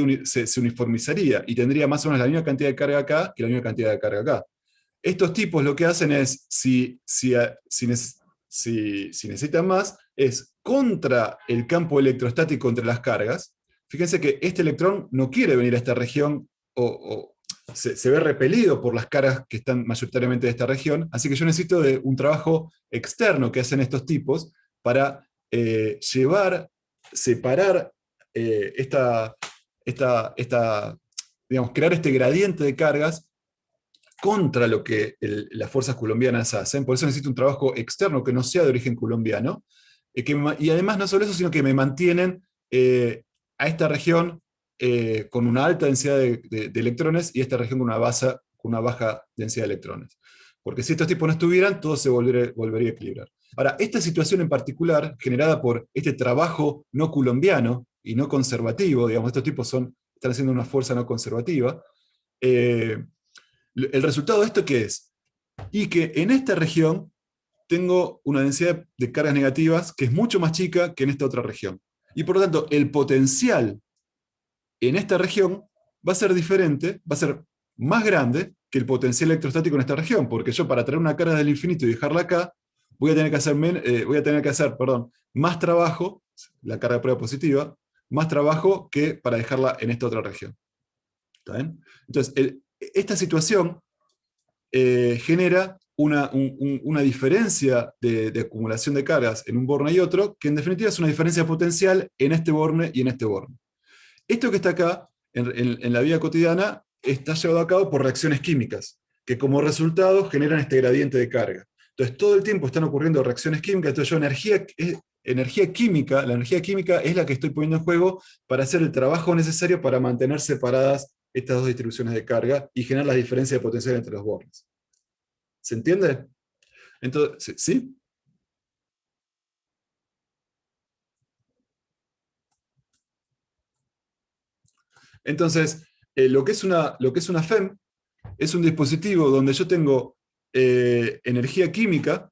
uniformizaría y tendría más o menos la misma cantidad de carga acá que la misma cantidad de carga acá. Estos tipos lo que hacen es, si necesitan más, es contra el campo electrostático entre las cargas. Fíjense que este electrón no quiere venir a esta región o se ve repelido por las cargas que están mayoritariamente de esta región, así que yo necesito de un trabajo externo que hacen estos tipos para separar digamos, crear este gradiente de cargas contra lo que las fuerzas colombianas hacen. Por eso necesito un trabajo externo que no sea de origen colombiano, y además no solo eso, sino que me mantienen a esta región con una alta densidad de electrones y esta región con una baja densidad de electrones. Porque si estos tipos no estuvieran, todo se volvería a equilibrar. Ahora, esta situación en particular, generada por este trabajo no colombiano y no conservativo, digamos, estos tipos están haciendo una fuerza no conservativa, el resultado de esto, ¿qué es? Y que en esta región tengo una densidad de cargas negativas que es mucho más chica que en esta otra región. Y por lo tanto, el potencial en esta región va a ser diferente, va a ser más grande que el potencial electrostático en esta región, porque yo para traer una carga del infinito y dejarla acá, voy a tener que hacer más trabajo, la carga de prueba positiva, más trabajo que para dejarla en esta otra región. ¿Está bien? Entonces, esta situación genera una diferencia de acumulación de cargas en un borne y otro, que en definitiva es una diferencia potencial en este borne y en este borne. Esto que está acá, en la vida cotidiana, está llevado a cabo por reacciones químicas, que como resultado generan este gradiente de carga. Entonces todo el tiempo están ocurriendo reacciones químicas, entonces yo energía química, la energía química es la que estoy poniendo en juego para hacer el trabajo necesario para mantener separadas estas dos distribuciones de carga y generar la diferencia de potencial entre los bornes. ¿Se entiende? Entonces, ¿sí? Entonces, lo que es una FEM es un dispositivo donde yo tengo energía química,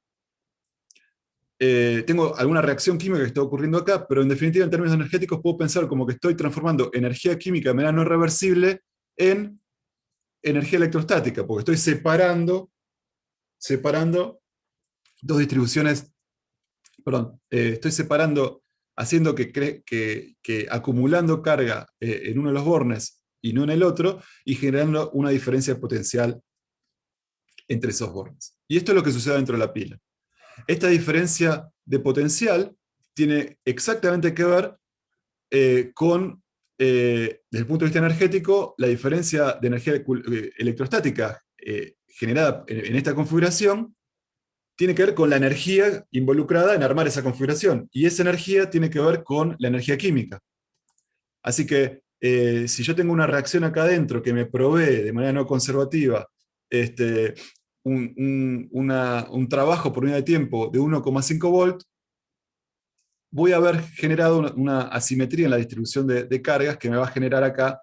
tengo alguna reacción química que está ocurriendo acá, pero en definitiva en términos energéticos puedo pensar como que estoy transformando energía química de manera no reversible en energía electrostática, porque estoy separando dos distribuciones, perdón, estoy separando, haciendo que acumulando carga en uno de los bornes y no en el otro, y generando una diferencia de potencial entre esos bornes. Y esto es lo que sucede dentro de la pila. Esta diferencia de potencial tiene exactamente que ver con, desde el punto de vista energético, la diferencia de energía electrostática generada en esta configuración tiene que ver con la energía involucrada en armar esa configuración, y esa energía tiene que ver con la energía química. Así que si yo tengo una reacción acá adentro que me provee de manera no conservativa un trabajo por unidad de tiempo de 1,5 volt, voy a haber generado una asimetría en la distribución de cargas que me va a generar acá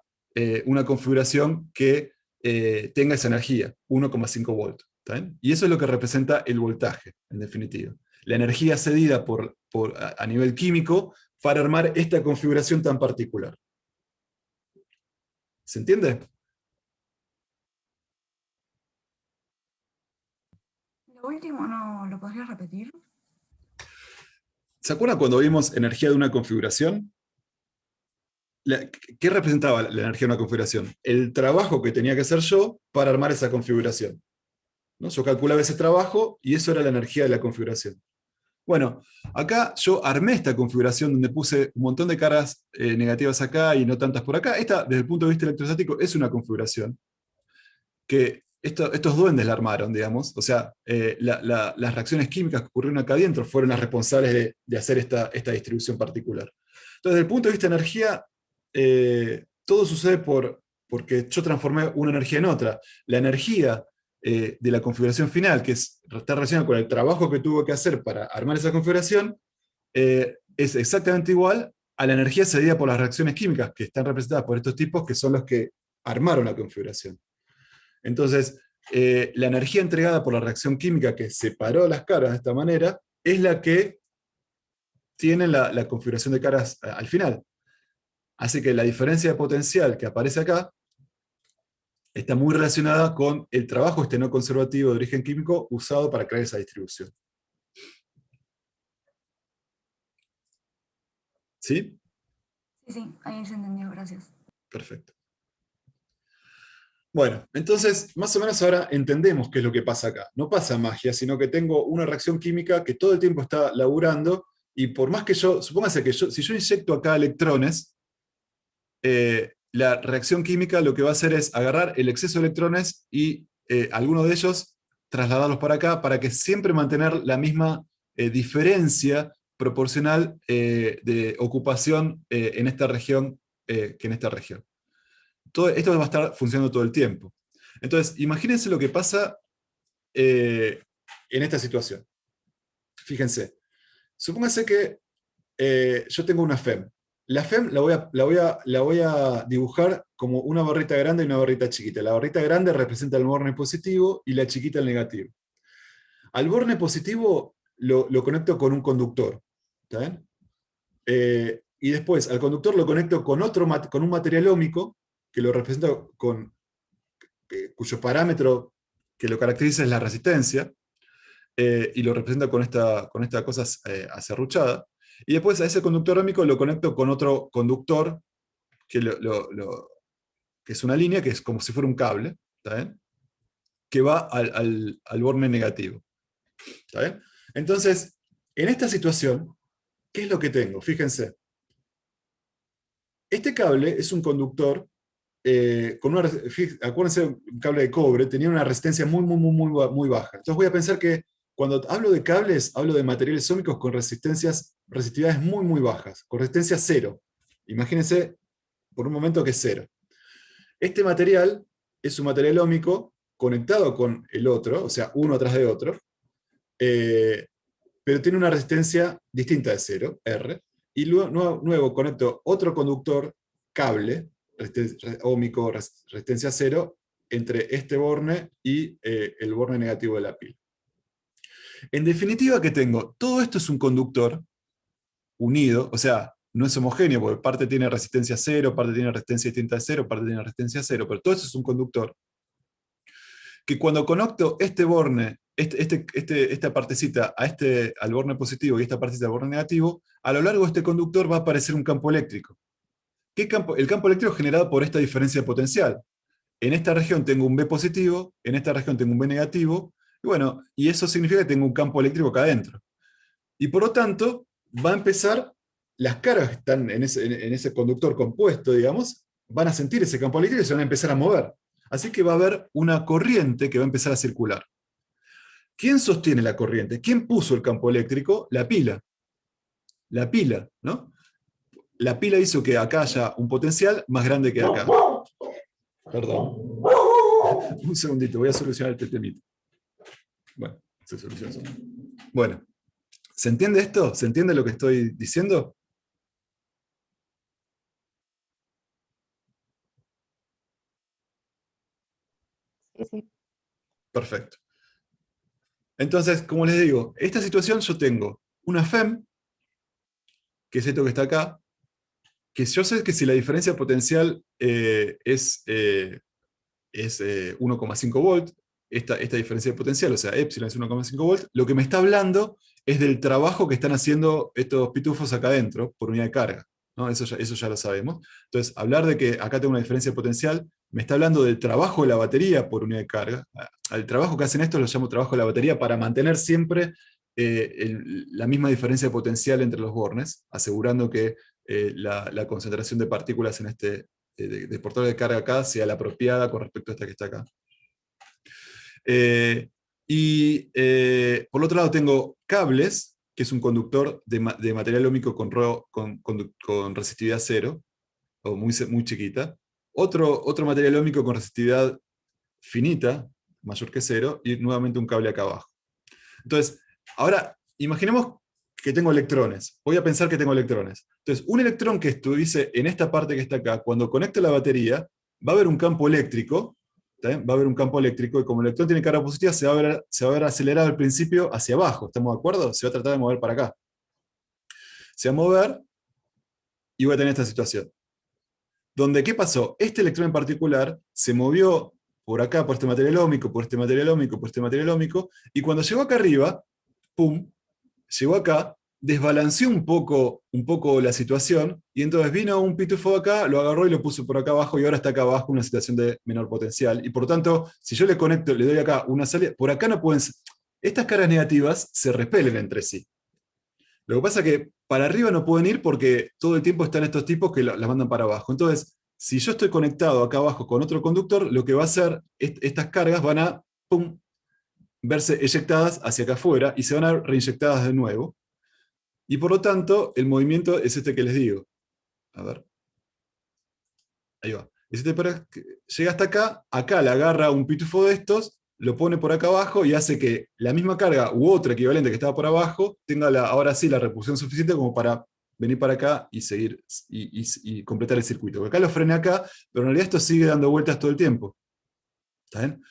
una configuración que tenga esa energía, 1,5 volt. ¿Está bien? Y eso es lo que representa el voltaje, en definitiva. La energía cedida a nivel químico para armar esta configuración tan particular. ¿Se entiende? Lo último, ¿no lo podrías repetir? ¿Se acuerdan cuando vimos energía de una configuración? ¿Qué representaba la energía de una configuración? El trabajo que tenía que hacer yo para armar esa configuración, ¿no? Yo calculaba ese trabajo y eso era la energía de la configuración. Bueno, acá yo armé esta configuración donde puse un montón de cargas negativas acá y no tantas por acá. Esta, desde el punto de vista electrostático, es una configuración que estos duendes la armaron, digamos. O sea, las reacciones químicas que ocurrieron acá adentro fueron las responsables de hacer esta distribución particular. Entonces, desde el punto de vista de energía, todo sucede porque yo transformé una energía en otra. La energía de la configuración final, que está relacionada con el trabajo que tuve que hacer para armar esa configuración, es exactamente igual a la energía cedida por las reacciones químicas, que están representadas por estos tipos, que son los que armaron la configuración. Entonces, la energía entregada por la reacción química que separó las caras de esta manera, es la que tiene la configuración de caras al final. Así que la diferencia de potencial que aparece acá está muy relacionada con el trabajo no conservativo de origen químico usado para crear esa distribución. ¿Sí? Sí, ahí se entendió, gracias. Perfecto. Bueno, entonces, más o menos ahora entendemos qué es lo que pasa acá. No pasa magia, sino que tengo una reacción química que todo el tiempo está laburando, y por más que supóngase que si yo inyecto acá electrones, la reacción química lo que va a hacer es agarrar el exceso de electrones y alguno de ellos trasladarlos para acá, para que siempre mantener la misma diferencia proporcional de ocupación en esta región que en esta región. Todo esto va a estar funcionando todo el tiempo. Entonces, imagínense lo que pasa en esta situación. Fíjense, supónganse que yo tengo una FEM. La FEM la voy a dibujar como una barrita grande y una barrita chiquita. La barrita grande representa el borne positivo y la chiquita el negativo. Al borne positivo lo conecto con un conductor. ¿Está bien? Y después al conductor lo conecto con un material óhmico, que lo representa cuyo parámetro que lo caracteriza es la resistencia, y lo representa con esta cosa aserruchada. Y después a ese conductor óhmico lo conecto con otro conductor, que es una línea, que es como si fuera un cable, ¿está bien? Que va al borne negativo. ¿Está bien? Entonces, en esta situación, ¿qué es lo que tengo? Fíjense. Este cable es un conductor, acuérdense, un cable de cobre tenía una resistencia muy baja. Entonces voy a pensar que cuando hablo de cables, hablo de materiales óhmicos con resistividades muy bajas, con resistencia cero. Imagínense por un momento que es cero. Este material es un material óhmico conectado con el otro, o sea, uno atrás de otro, pero tiene una resistencia distinta de cero, R, y luego conecto otro conductor, cable, óhmico, resistencia cero, entre este borne y el borne negativo de la pila. En definitiva, ¿qué tengo? Todo esto es un conductor unido, o sea, no es homogéneo, porque parte tiene resistencia cero, parte tiene resistencia distinta de cero, parte tiene resistencia cero, pero todo eso es un conductor, que cuando conecto este borne, esta partecita al borne positivo y esta partecita al borne negativo, a lo largo de este conductor va a aparecer un campo eléctrico. ¿Qué campo? El campo eléctrico generado por esta diferencia de potencial. En esta región tengo un B positivo, en esta región tengo un B negativo, y bueno, y eso significa que tengo un campo eléctrico acá adentro. Y por lo tanto, va a empezar, las cargas que están en ese conductor compuesto, digamos, van a sentir ese campo eléctrico y se van a empezar a mover. Así que va a haber una corriente que va a empezar a circular. ¿Quién sostiene la corriente? ¿Quién puso el campo eléctrico? La pila. La pila, ¿no? La pila hizo que acá haya un potencial más grande que acá. Perdón. Un segundito, voy a solucionar este temita. Bueno, se soluciona solo. Bueno, ¿se entiende esto? ¿Se entiende lo que estoy diciendo? Sí. Perfecto. Entonces, como les digo, esta situación yo tengo una FEM, que es esto que está acá, que yo sé que si la diferencia potencial es 1,5 volt, esta diferencia de potencial, o sea, epsilon es 1,5 volt, lo que me está hablando es del trabajo que están haciendo estos pitufos acá adentro por unidad de carga, ¿no? Eso ya lo sabemos. Entonces, hablar de que acá tengo una diferencia de potencial, me está hablando del trabajo de la batería por unidad de carga. Al trabajo que hacen estos lo llamo trabajo de la batería para mantener siempre la misma diferencia de potencial entre los bornes, asegurando que la concentración de partículas en de portador de carga acá sea la apropiada con respecto a esta que está acá. Por otro lado tengo cables, que es un conductor de material óhmico con resistividad cero, o muy chiquita. Otro material óhmico con resistividad finita, mayor que cero, y nuevamente un cable acá abajo. Entonces, ahora, imaginemos que tengo electrones. Voy a pensar que tengo electrones. Entonces, un electrón que estuviese en esta parte que está acá, cuando conecte la batería, va a haber un campo eléctrico, ¿está bien? Va a haber un campo eléctrico, y como el electrón tiene carga positiva, se va a ver acelerado al principio hacia abajo, ¿estamos de acuerdo? Se va a tratar de mover para acá. Se va a mover, y voy a tener esta situación. Donde, ¿qué pasó? Este electrón en particular se movió por acá, por este material óhmico, por este material óhmico, por este material óhmico, y cuando llegó acá arriba, ¡pum!, llegó acá, desbalanceó un poco la situación, y entonces vino un pitufo acá, lo agarró y lo puso por acá abajo, y ahora está acá abajo en una situación de menor potencial. Y por lo tanto, si yo le conecto, le doy acá una salida, por acá no pueden... Estas cargas negativas se repelen entre sí. Lo que pasa es que para arriba no pueden ir porque todo el tiempo están estos tipos que las mandan para abajo. Entonces, si yo estoy conectado acá abajo con otro conductor, lo que va a hacer, estas cargas van a, ¡pum!, verse eyectadas hacia acá afuera y se van a ver reinyectadas de nuevo. Y por lo tanto, el movimiento es este que les digo. A ver. Ahí va. Llega hasta acá le agarra un pitufo de estos, lo pone por acá abajo y hace que la misma carga u otra equivalente que estaba por abajo tenga ahora sí la repulsión suficiente como para venir para acá y seguir y completar el circuito. Porque acá lo frené acá, pero en realidad esto sigue dando vueltas todo el tiempo. ¿Está bien?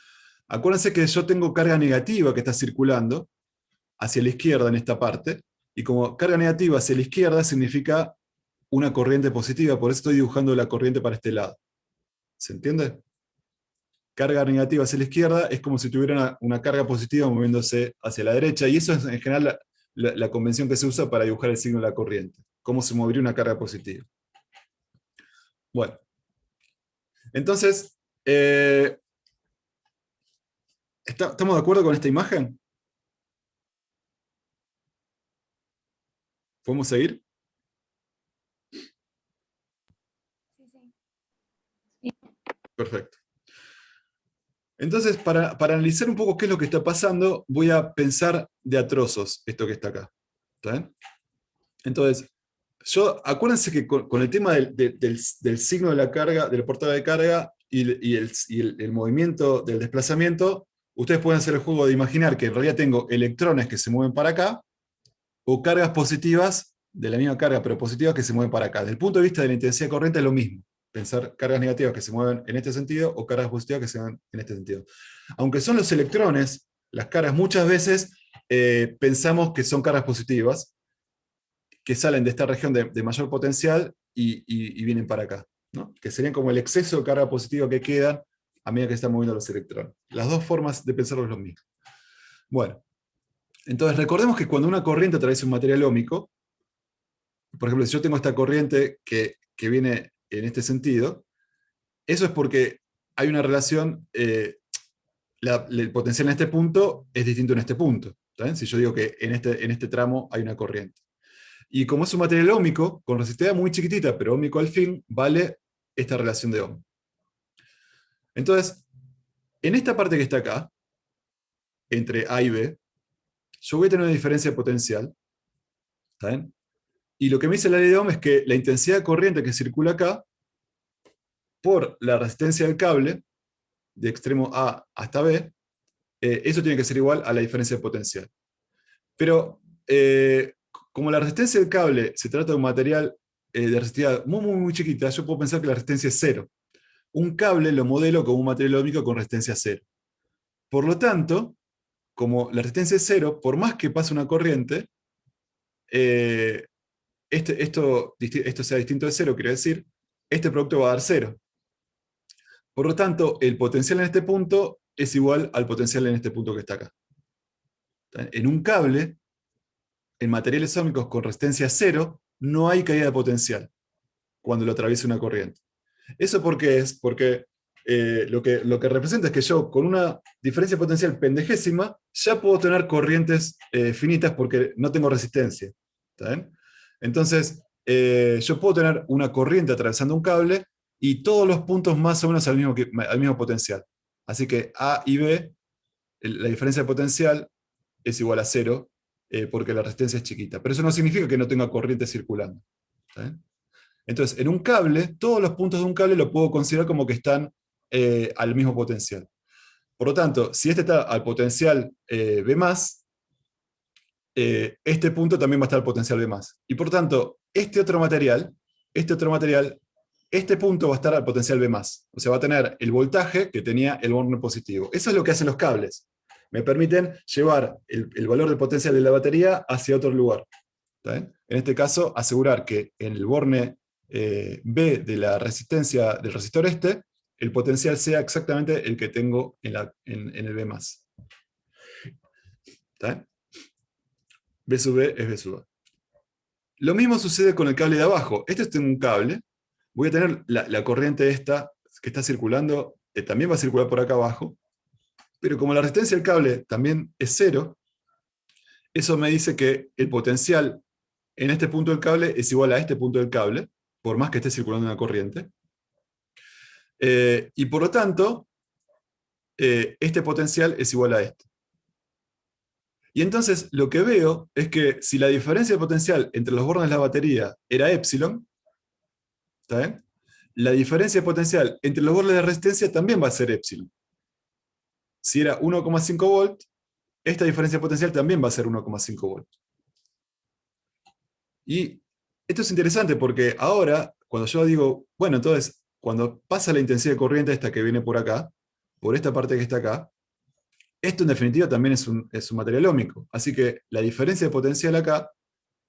Acuérdense que yo tengo carga negativa que está circulando hacia la izquierda en esta parte, y como carga negativa hacia la izquierda significa una corriente positiva, por eso estoy dibujando la corriente para este lado. ¿Se entiende? Carga negativa hacia la izquierda es como si tuviera una carga positiva moviéndose hacia la derecha, y eso es en general la convención que se usa para dibujar el signo de la corriente. Cómo se movería una carga positiva. Bueno. Entonces, ¿estamos de acuerdo con esta imagen? ¿Podemos seguir? Perfecto. Entonces, para analizar un poco qué es lo que está pasando, voy a pensar de a trozos esto que está acá. ¿Está bien? Entonces, acuérdense que con el tema del signo de la carga, de la portada de carga y el movimiento del desplazamiento, ustedes pueden hacer el juego de imaginar que en realidad tengo electrones que se mueven para acá, o cargas positivas, de la misma carga, pero positivas, que se mueven para acá. Desde el punto de vista de la intensidad de corriente es lo mismo. Pensar cargas negativas que se mueven en este sentido, o cargas positivas que se mueven en este sentido. Aunque son los electrones, las cargas muchas veces pensamos que son cargas positivas, que salen de esta región de mayor potencial y vienen para acá, ¿no? Que serían como el exceso de carga positiva que quedan a medida que se están moviendo los electrones. Las dos formas de pensarlo es lo mismo. Bueno, entonces recordemos que cuando una corriente atraviesa un material óhmico, por ejemplo, si yo tengo esta corriente que viene en este sentido, eso es porque hay una relación, el potencial en este punto es distinto en este punto. ¿Está bien? Si yo digo que en este tramo hay una corriente. Y como es un material óhmico, con resistividad muy chiquitita, pero óhmico al fin, vale esta relación de Ohm. Entonces, en esta parte que está acá, entre A y B, yo voy a tener una diferencia de potencial. ¿Está bien? Y lo que me dice la ley de Ohm es que la intensidad de corriente que circula acá, por la resistencia del cable, de extremo A hasta B, eso tiene que ser igual a la diferencia de potencial. Pero, como la resistencia del cable se trata de un material de resistividad muy chiquita, yo puedo pensar que la resistencia es cero. Un cable lo modelo como un material óhmico con resistencia cero. Por lo tanto, como la resistencia es cero, por más que pase una corriente, esto sea distinto de cero, quiere decir, este producto va a dar cero. Por lo tanto, el potencial en este punto es igual al potencial en este punto que está acá. En un cable, en materiales óhmicos con resistencia cero, no hay caída de potencial cuando lo atraviesa una corriente. ¿Eso por qué es? Porque lo que representa es que yo, con una diferencia potencial pendejésima, ya puedo tener corrientes finitas porque no tengo resistencia. ¿Está bien? Entonces, yo puedo tener una corriente atravesando un cable y todos los puntos más o menos al mismo potencial. Así que A y B, la diferencia de potencial es igual a cero porque la resistencia es chiquita. Pero eso no significa que no tenga corriente circulando. ¿Está bien? Entonces, en un cable, todos los puntos de un cable lo puedo considerar como que están al mismo potencial. Por lo tanto, si este está al potencial B+, este punto también va a estar al potencial B+. Y por tanto, este punto va a estar al potencial B+. O sea, va a tener el voltaje que tenía el borne positivo. Eso es lo que hacen los cables. Me permiten llevar el valor del potencial de la batería hacia otro lugar. ¿Está bien? En este caso, asegurar que en el borne B de la resistencia del resistor el potencial sea exactamente el que tengo en el B+. ¿Está bien? B sub B es B sub A. Lo mismo sucede con el cable de abajo. Este es un cable. Voy a tener la corriente esta que está circulando, también va a circular por acá abajo, pero como la resistencia del cable también es 0, eso me dice que el potencial en este punto del cable es igual a este punto del cable, por más que esté circulando una corriente. Y por lo tanto, este potencial es igual a este. Y entonces lo que veo es que si la diferencia de potencial entre los bornes de la batería era epsilon, ¿está bien? La diferencia de potencial entre los bornes de resistencia también va a ser epsilon. Si era 1,5 volt, esta diferencia de potencial también va a ser 1,5 volt. Y esto es interesante porque ahora, cuando yo digo, bueno, entonces, cuando pasa la intensidad de corriente esta que viene por acá, por esta parte que está acá, esto en definitiva también es un material óhmico. Así que la diferencia de potencial acá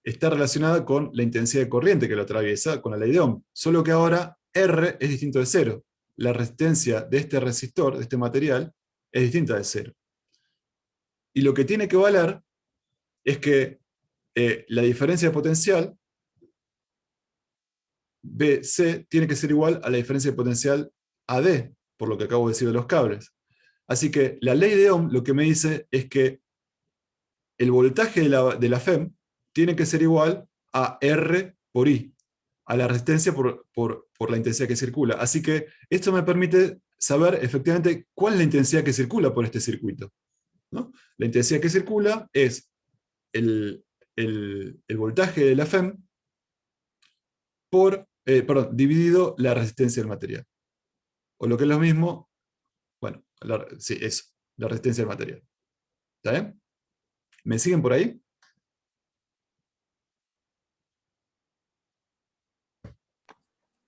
está relacionada con la intensidad de corriente que lo atraviesa, con la ley de Ohm. Solo que ahora R es distinto de 0. La resistencia de este resistor, de este material, es distinta de 0. Y lo que tiene que valer es que la diferencia de potencial, BC, tiene que ser igual a la diferencia de potencial AD, por lo que acabo de decir de los cables. Así que la ley de Ohm lo que me dice es que el voltaje de la FEM tiene que ser igual a R por I, a la resistencia por la intensidad que circula. Así que esto me permite saber efectivamente cuál es la intensidad que circula por este circuito, ¿no? La intensidad que circula es el voltaje de la FEM dividido la resistencia del material. O lo que es lo mismo, bueno, sí, eso, la resistencia del material. ¿Está bien? ¿Me siguen por ahí?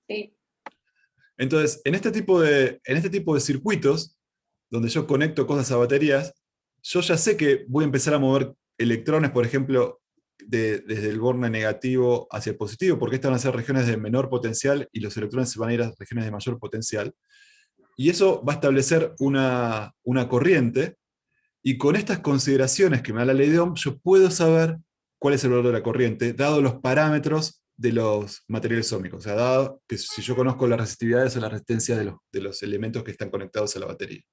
Sí. Entonces, en este tipo de circuitos, donde yo conecto cosas a baterías, yo ya sé que voy a empezar a mover electrones, por ejemplo, desde el borne negativo hacia el positivo, porque estas van a ser regiones de menor potencial y los electrones se van a ir a regiones de mayor potencial. Y eso va a establecer una corriente, y con estas consideraciones que me da la ley de Ohm, yo puedo saber cuál es el valor de la corriente, dado los parámetros de los materiales óhmicos. O sea, dado que si yo conozco las resistividades o la resistencia de los elementos que están conectados a la batería.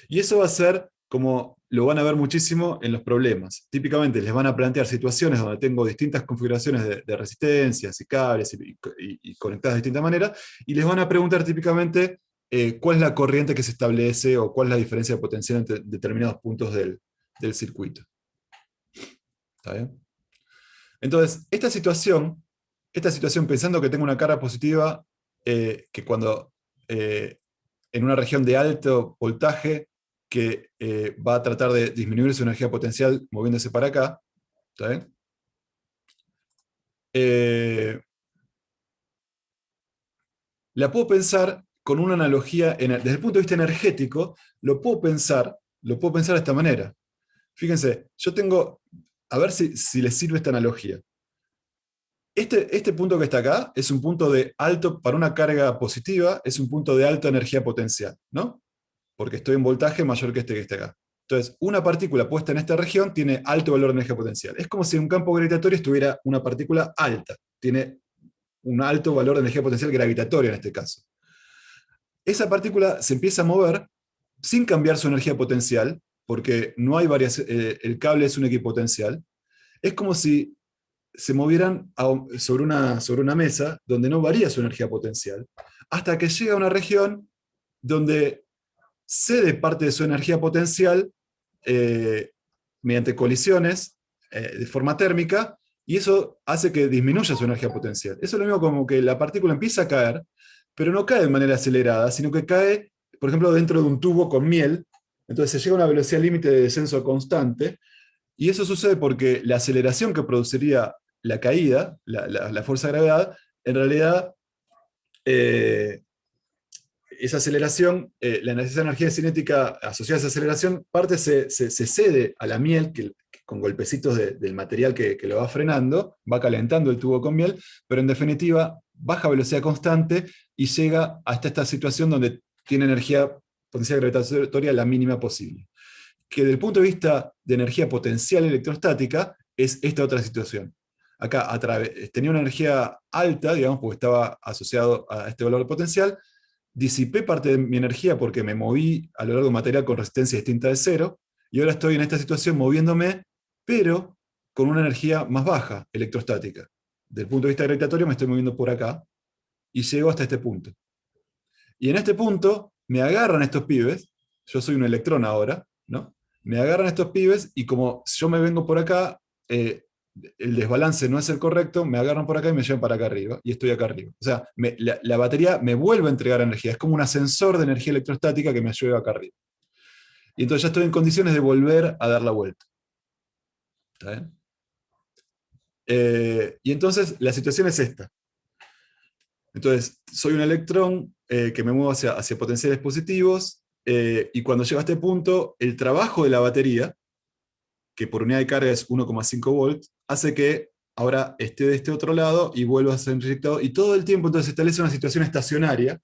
Y eso va a ser como lo van a ver muchísimo en los problemas. Típicamente les van a plantear situaciones donde tengo distintas configuraciones de resistencias y cables y conectadas de distinta manera, y les van a preguntar típicamente cuál es la corriente que se establece o cuál es la diferencia de potencial entre determinados puntos del circuito. ¿Está bien? Entonces, esta situación, pensando que tengo una carga positiva, que cuando en una región de alto voltaje, que va a tratar de disminuir su energía potencial moviéndose para acá, ¿está bien? La puedo pensar con una analogía, desde el punto de vista energético, lo puedo pensar de esta manera. Fíjense, yo tengo, a ver si les sirve esta analogía. Este punto que está acá es un punto de alto, para una carga positiva, es un punto de alta energía potencial, ¿no? Porque estoy en voltaje mayor que está acá. Entonces, una partícula puesta en esta región tiene alto valor de energía potencial. Es como si en un campo gravitatorio estuviera una partícula alta. Tiene un alto valor de energía potencial gravitatoria en este caso. Esa partícula se empieza a mover sin cambiar su energía potencial, porque no hay el cable es un equipotencial. Es como si se movieran sobre una mesa donde no varía su energía potencial, hasta que llega a una región donde cede parte de su energía potencial mediante colisiones de forma térmica, y eso hace que disminuya su energía potencial. Eso es lo mismo como que la partícula empieza a caer, pero no cae de manera acelerada, sino que cae, por ejemplo, dentro de un tubo con miel. Entonces se llega a una velocidad límite de descenso constante, y eso sucede porque la aceleración que produciría la caída, la fuerza de gravedad, en realidad, esa aceleración, esa energía cinética asociada a esa aceleración, parte se cede a la miel, que con golpecitos del material que lo va frenando, va calentando el tubo con miel, pero en definitiva baja velocidad constante y llega hasta esta situación donde tiene energía potencial gravitatoria la mínima posible. Que desde el punto de vista de energía potencial electrostática es esta otra situación. Acá tenía una energía alta, digamos, porque estaba asociado a este valor potencial, disipé parte de mi energía porque me moví a lo largo de un material con resistencia distinta de cero, y ahora estoy en esta situación moviéndome, pero con una energía más baja, electrostática. Desde el punto de vista gravitatorio me estoy moviendo por acá, y llego hasta este punto. Y en este punto me agarran estos pibes, yo soy un electrón ahora, ¿no? Me agarran estos pibes, y como yo me vengo por acá, el desbalance no es el correcto, me agarran por acá y me llevan para acá arriba, y estoy acá arriba. O sea, la batería me vuelve a entregar energía, es como un ascensor de energía electrostática que me lleva acá arriba. Y entonces ya estoy en condiciones de volver a dar la vuelta. ¿Está bien? Y entonces la situación es esta. Entonces, soy un electrón que me muevo hacia potenciales positivos, y cuando llego a este punto, el trabajo de la batería, que por unidad de carga es 1,5 volts, hace que ahora esté de este otro lado y vuelva a ser inyectado, y todo el tiempo entonces se establece una situación estacionaria,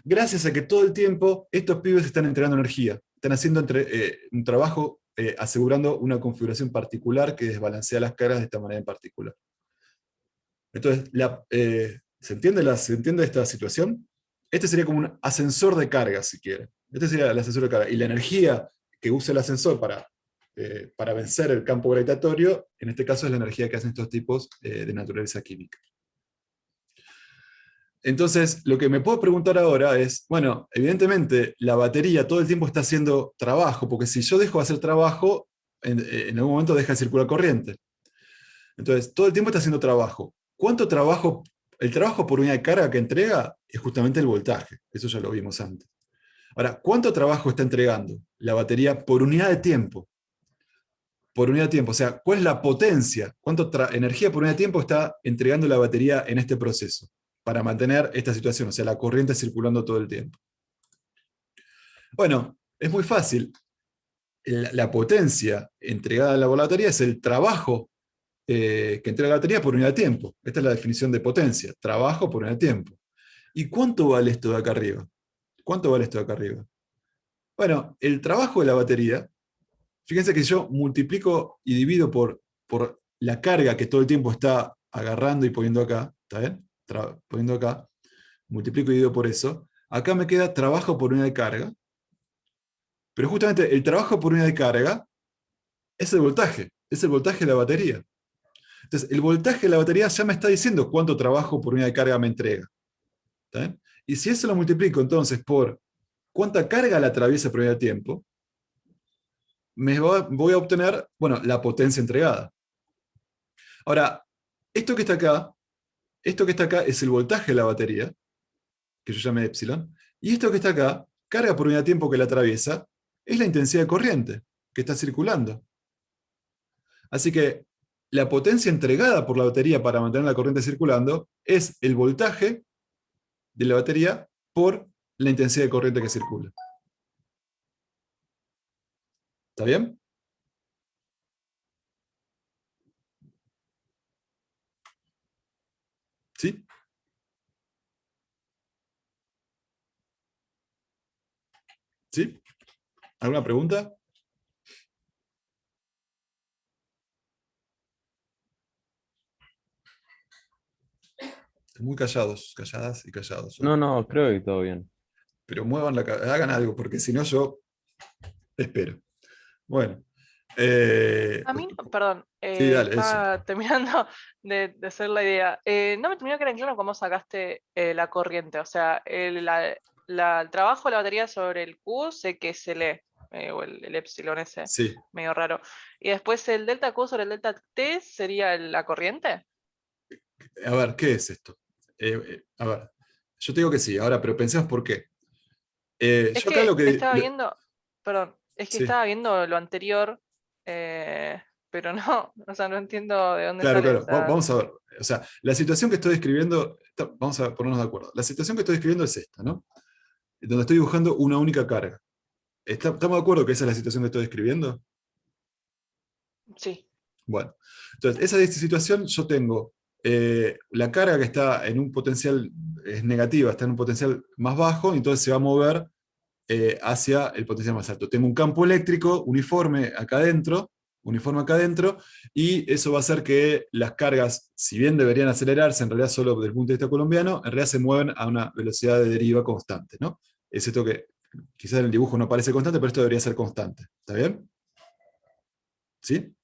gracias a que todo el tiempo estos pibes están entregando energía, están haciendo un trabajo asegurando una configuración particular que desbalancea las cargas de esta manera en particular. Entonces, ¿se entiende esta situación? Este sería como un ascensor de carga, si quiere. Este sería el ascensor de carga. Y la energía que usa el ascensor para vencer el campo gravitatorio, en este caso es la energía que hacen estos tipos de naturaleza química. Entonces, lo que me puedo preguntar ahora es, bueno, evidentemente la batería todo el tiempo está haciendo trabajo, porque si yo dejo de hacer trabajo, en algún momento deja de circular corriente. Entonces, todo el tiempo está haciendo trabajo. ¿Cuánto trabajo? El trabajo por unidad de carga que entrega es justamente el voltaje. Eso ya lo vimos antes. Ahora, ¿cuánto trabajo está entregando la batería por unidad de tiempo? Por unidad de tiempo. O sea, ¿cuál es la potencia? ¿Cuánta energía por unidad de tiempo está entregando la batería en este proceso para mantener esta situación? O sea, la corriente circulando todo el tiempo. Bueno, es muy fácil. La potencia entregada a la batería es el trabajo que entrega la batería por unidad de tiempo. Esta es la definición de potencia, trabajo por unidad de tiempo. ¿Y cuánto vale esto de acá arriba? ¿Cuánto vale esto de acá arriba? Bueno, el trabajo de la batería, fíjense que yo multiplico y divido por la carga que todo el tiempo está agarrando y poniendo acá, ¿está bien? Poniendo acá, multiplico y divido por eso. Acá me queda trabajo por unidad de carga, pero justamente el trabajo por unidad de carga es el voltaje de la batería. Entonces, el voltaje de la batería ya me está diciendo cuánto trabajo por unidad de carga me entrega. ¿Está bien? Y si eso lo multiplico entonces por cuánta carga la atraviesa por unidad de tiempo, voy a obtener, bueno, la potencia entregada. Ahora, esto que está acá es el voltaje de la batería, que yo llamé epsilon, y esto que está acá, carga por unidad de tiempo que la atraviesa, es la intensidad de corriente que está circulando. Así que la potencia entregada por la batería para mantener la corriente circulando es el voltaje de la batería por la intensidad de corriente que circula. ¿Está bien? ¿Sí? ¿Sí? ¿Alguna pregunta? Muy callados, calladas y callados. No, creo que todo bien. Pero muevan hagan algo, porque si no yo espero. Bueno. A mí, perdón, Sí, dale, estaba terminando de hacer la idea. No me terminó de quedar claro cómo sacaste la corriente. O sea, el trabajo de la batería sobre el Q sé que se lee. o el epsilon ese Sí. medio raro. Y después el delta Q sobre el delta T sería la corriente. A ver, ¿qué es esto? A ver, yo te digo que sí, ahora, pero pensemos por qué. Es Yo acá lo que que... estaba viendo, perdón, es que Sí, estaba viendo lo anterior, pero no, o sea, no entiendo de dónde claro, sale. O claro. sea, Vamos a ver. O sea, la situación que estoy describiendo, vamos a ponernos de acuerdo. La situación que estoy describiendo es esta, ¿no? Donde estoy dibujando una única carga. ¿Estamos de acuerdo que esa es la situación que estoy describiendo? sí. Bueno, entonces, esa situación yo tengo la carga que está en un potencial, es negativa, está en un potencial más bajo, y entonces se va a mover hacia el potencial más alto. Tengo un campo eléctrico uniforme acá adentro, y eso va a hacer que las cargas, si bien deberían acelerarse, en realidad solo desde el punto de vista colombiano, en realidad se mueven a una velocidad de deriva constante, ¿no? Es esto que quizás en el dibujo no parece constante, pero esto debería ser constante. ¿Está bien? ¿Sí?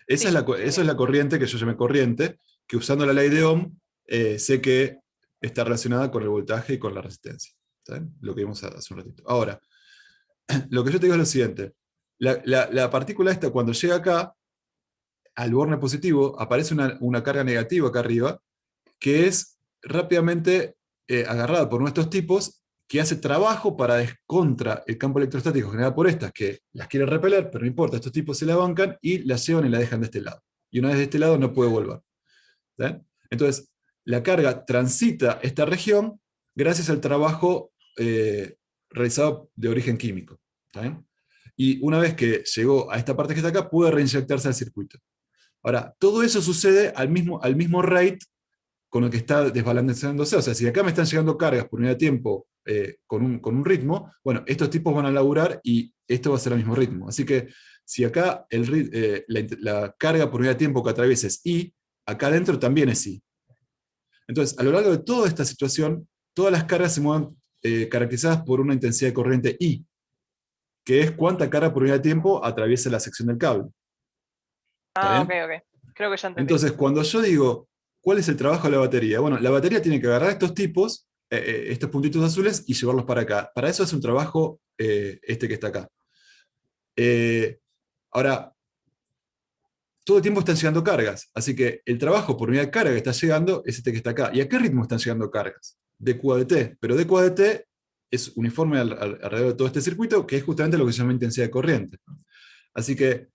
Esa es Sí, eso es la corriente que yo llamé corriente, que usando la ley de Ohm sé que está relacionada con el voltaje y con la resistencia. ¿Está bien? Lo que vimos hace un ratito. Ahora, lo que yo te digo es lo siguiente. La partícula esta, cuando llega acá, al borne positivo, aparece una carga negativa acá arriba, que es rápidamente agarrada por nuestros tipos, que hace trabajo para contra el campo electrostático generado por estas, que las quiere repeler, pero no importa, estos tipos se la bancan y la llevan y la dejan de este lado. Y una vez de este lado no puede volver. ¿Sí? Entonces, la carga transita esta región gracias al trabajo realizado de origen químico. ¿Sí? Y una vez que llegó a esta parte que está acá, puede reinyectarse al circuito. Ahora, todo eso sucede al mismo rate con el que está desbalanceándose. O sea, si acá me están llegando cargas por unidad de tiempo con un ritmo, bueno, estos tipos van a laburar y esto va a ser al mismo ritmo. Así que si acá la carga por unidad de tiempo que atraviesa es I, acá adentro también es I. Entonces, a lo largo de toda esta situación, todas las cargas se mueven caracterizadas por una intensidad de corriente I, que es cuánta carga por unidad de tiempo atraviesa la sección del cable. ¿Está Ah, ok, bien? ok. Creo que ya entendí. Entonces, cuando yo digo, ¿cuál es el trabajo de la batería? Bueno, la batería tiene que agarrar estos tipos, estos puntitos azules, y llevarlos para acá. Para eso es un trabajo este que está acá. Ahora, todo el tiempo están llegando cargas, así que el trabajo por unidad de carga que está llegando es este que está acá. ¿Y a qué ritmo están llegando cargas? dQ a dt, pero dQ a dt es uniforme alrededor de todo este circuito, que es justamente lo que se llama intensidad de corriente. Así que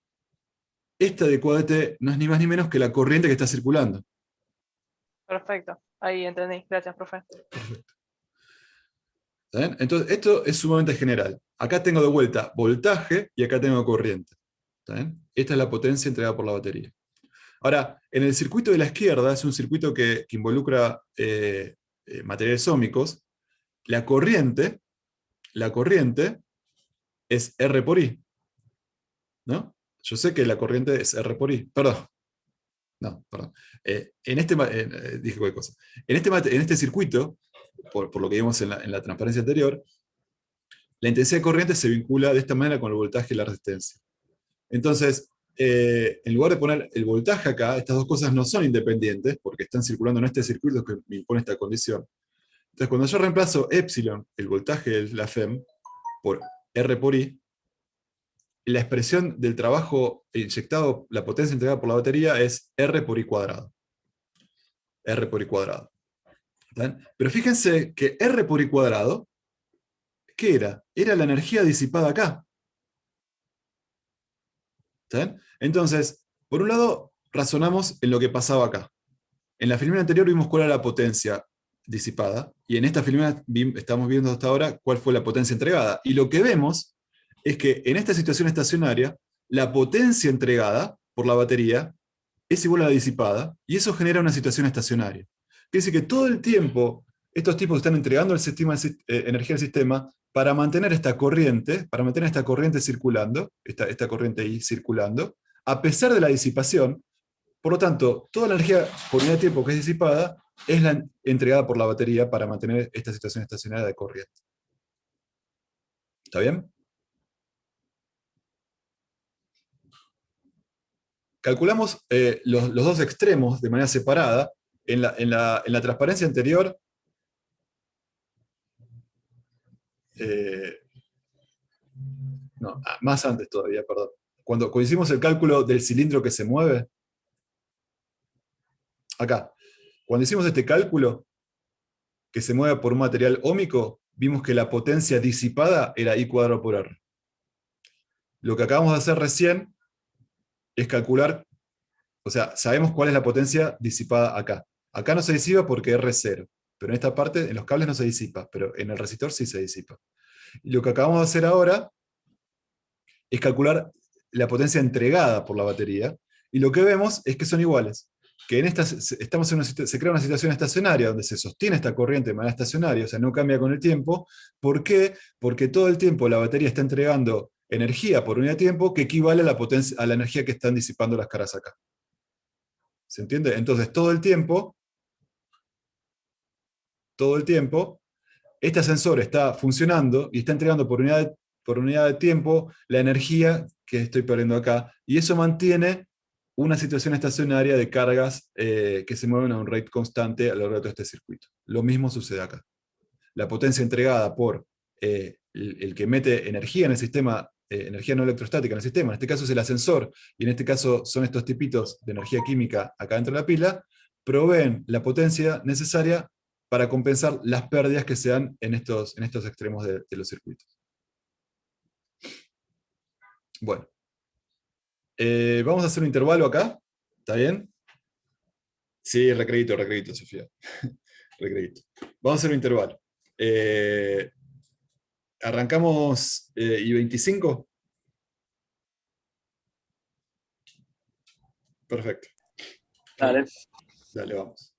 esta dQ a dt no es ni más ni menos que la corriente que está circulando. Perfecto. Ahí entendí. Gracias, profe. ¿Está bien? Entonces, esto es sumamente general. Acá tengo de vuelta voltaje y acá tengo corriente. ¿Está bien? Esta es la potencia entregada por la batería. Ahora, en el circuito de la izquierda, es un circuito que involucra materiales ómicos, la corriente es R por I. ¿No? Yo sé que la corriente es R por I. Perdón. No, perdón. Dije cualquier cosa. En este circuito, por lo que vimos en la transparencia anterior, la intensidad de corriente se vincula de esta manera con el voltaje y la resistencia. Entonces, en lugar de poner el voltaje acá, estas dos cosas no son independientes, porque están circulando en este circuito que me impone esta condición. Entonces, cuando yo reemplazo epsilon, el voltaje de la FEM, por R por I, la expresión del trabajo inyectado, la potencia entregada por la batería, es R por I cuadrado. R por I cuadrado. ¿Bien? Pero fíjense que R por I cuadrado, ¿qué era? Era la energía disipada acá. ¿Bien? Entonces, por un lado, razonamos en lo que pasaba acá. En la filmina anterior vimos cuál era la potencia disipada, y en esta filmina estamos viendo hasta ahora cuál fue la potencia entregada. Y lo que vemos es que en esta situación estacionaria, la potencia entregada por la batería es igual a la disipada, y eso genera una situación estacionaria. Quiere decir que todo el tiempo estos tipos están entregando energía al sistema para mantener esta corriente circulando, esta corriente I circulando, a pesar de la disipación. Por lo tanto, toda la energía por unidad de tiempo que es disipada es la entregada por la batería para mantener esta situación estacionaria de corriente. ¿Está bien? Calculamos los dos extremos de manera separada. En la transparencia anterior, No, más antes todavía, perdón. Cuando hicimos el cálculo del cilindro que se mueve, acá, cuando hicimos este cálculo, que se mueve por un material óhmico, vimos que la potencia disipada era I cuadrado por R. Lo que acabamos de hacer recién es calcular, o sea, sabemos cuál es la potencia disipada acá. Acá no se disipa porque R es 0, pero en esta parte, en los cables no se disipa, pero en el resistor sí se disipa. Y lo que acabamos de hacer ahora es calcular la potencia entregada por la batería, y lo que vemos es que son iguales. Que en esta, se crea una situación estacionaria donde se sostiene esta corriente de manera estacionaria, o sea, no cambia con el tiempo. ¿Por qué? Porque todo el tiempo la batería está entregando energía por unidad de tiempo que equivale a la, a la energía que están disipando las caras acá. ¿Se entiende? Entonces, todo el tiempo, este sensor está funcionando y está entregando por unidad de tiempo la energía que estoy perdiendo acá, y eso mantiene una situación estacionaria de cargas que se mueven a un rate constante a lo largo de todo este circuito. Lo mismo sucede acá. La potencia entregada por el que mete energía en el sistema, energía no electrostática en el sistema, en este caso es el ascensor, y en este caso son estos tipitos de energía química acá dentro de la pila, proveen la potencia necesaria para compensar las pérdidas que se dan en estos extremos de los circuitos. Bueno. Vamos a hacer un intervalo acá, ¿está bien? Sí, recredito, Sofía. Recredito. Vamos a hacer un intervalo. Arrancamos y 25. Perfecto. Dale. Dale, vamos.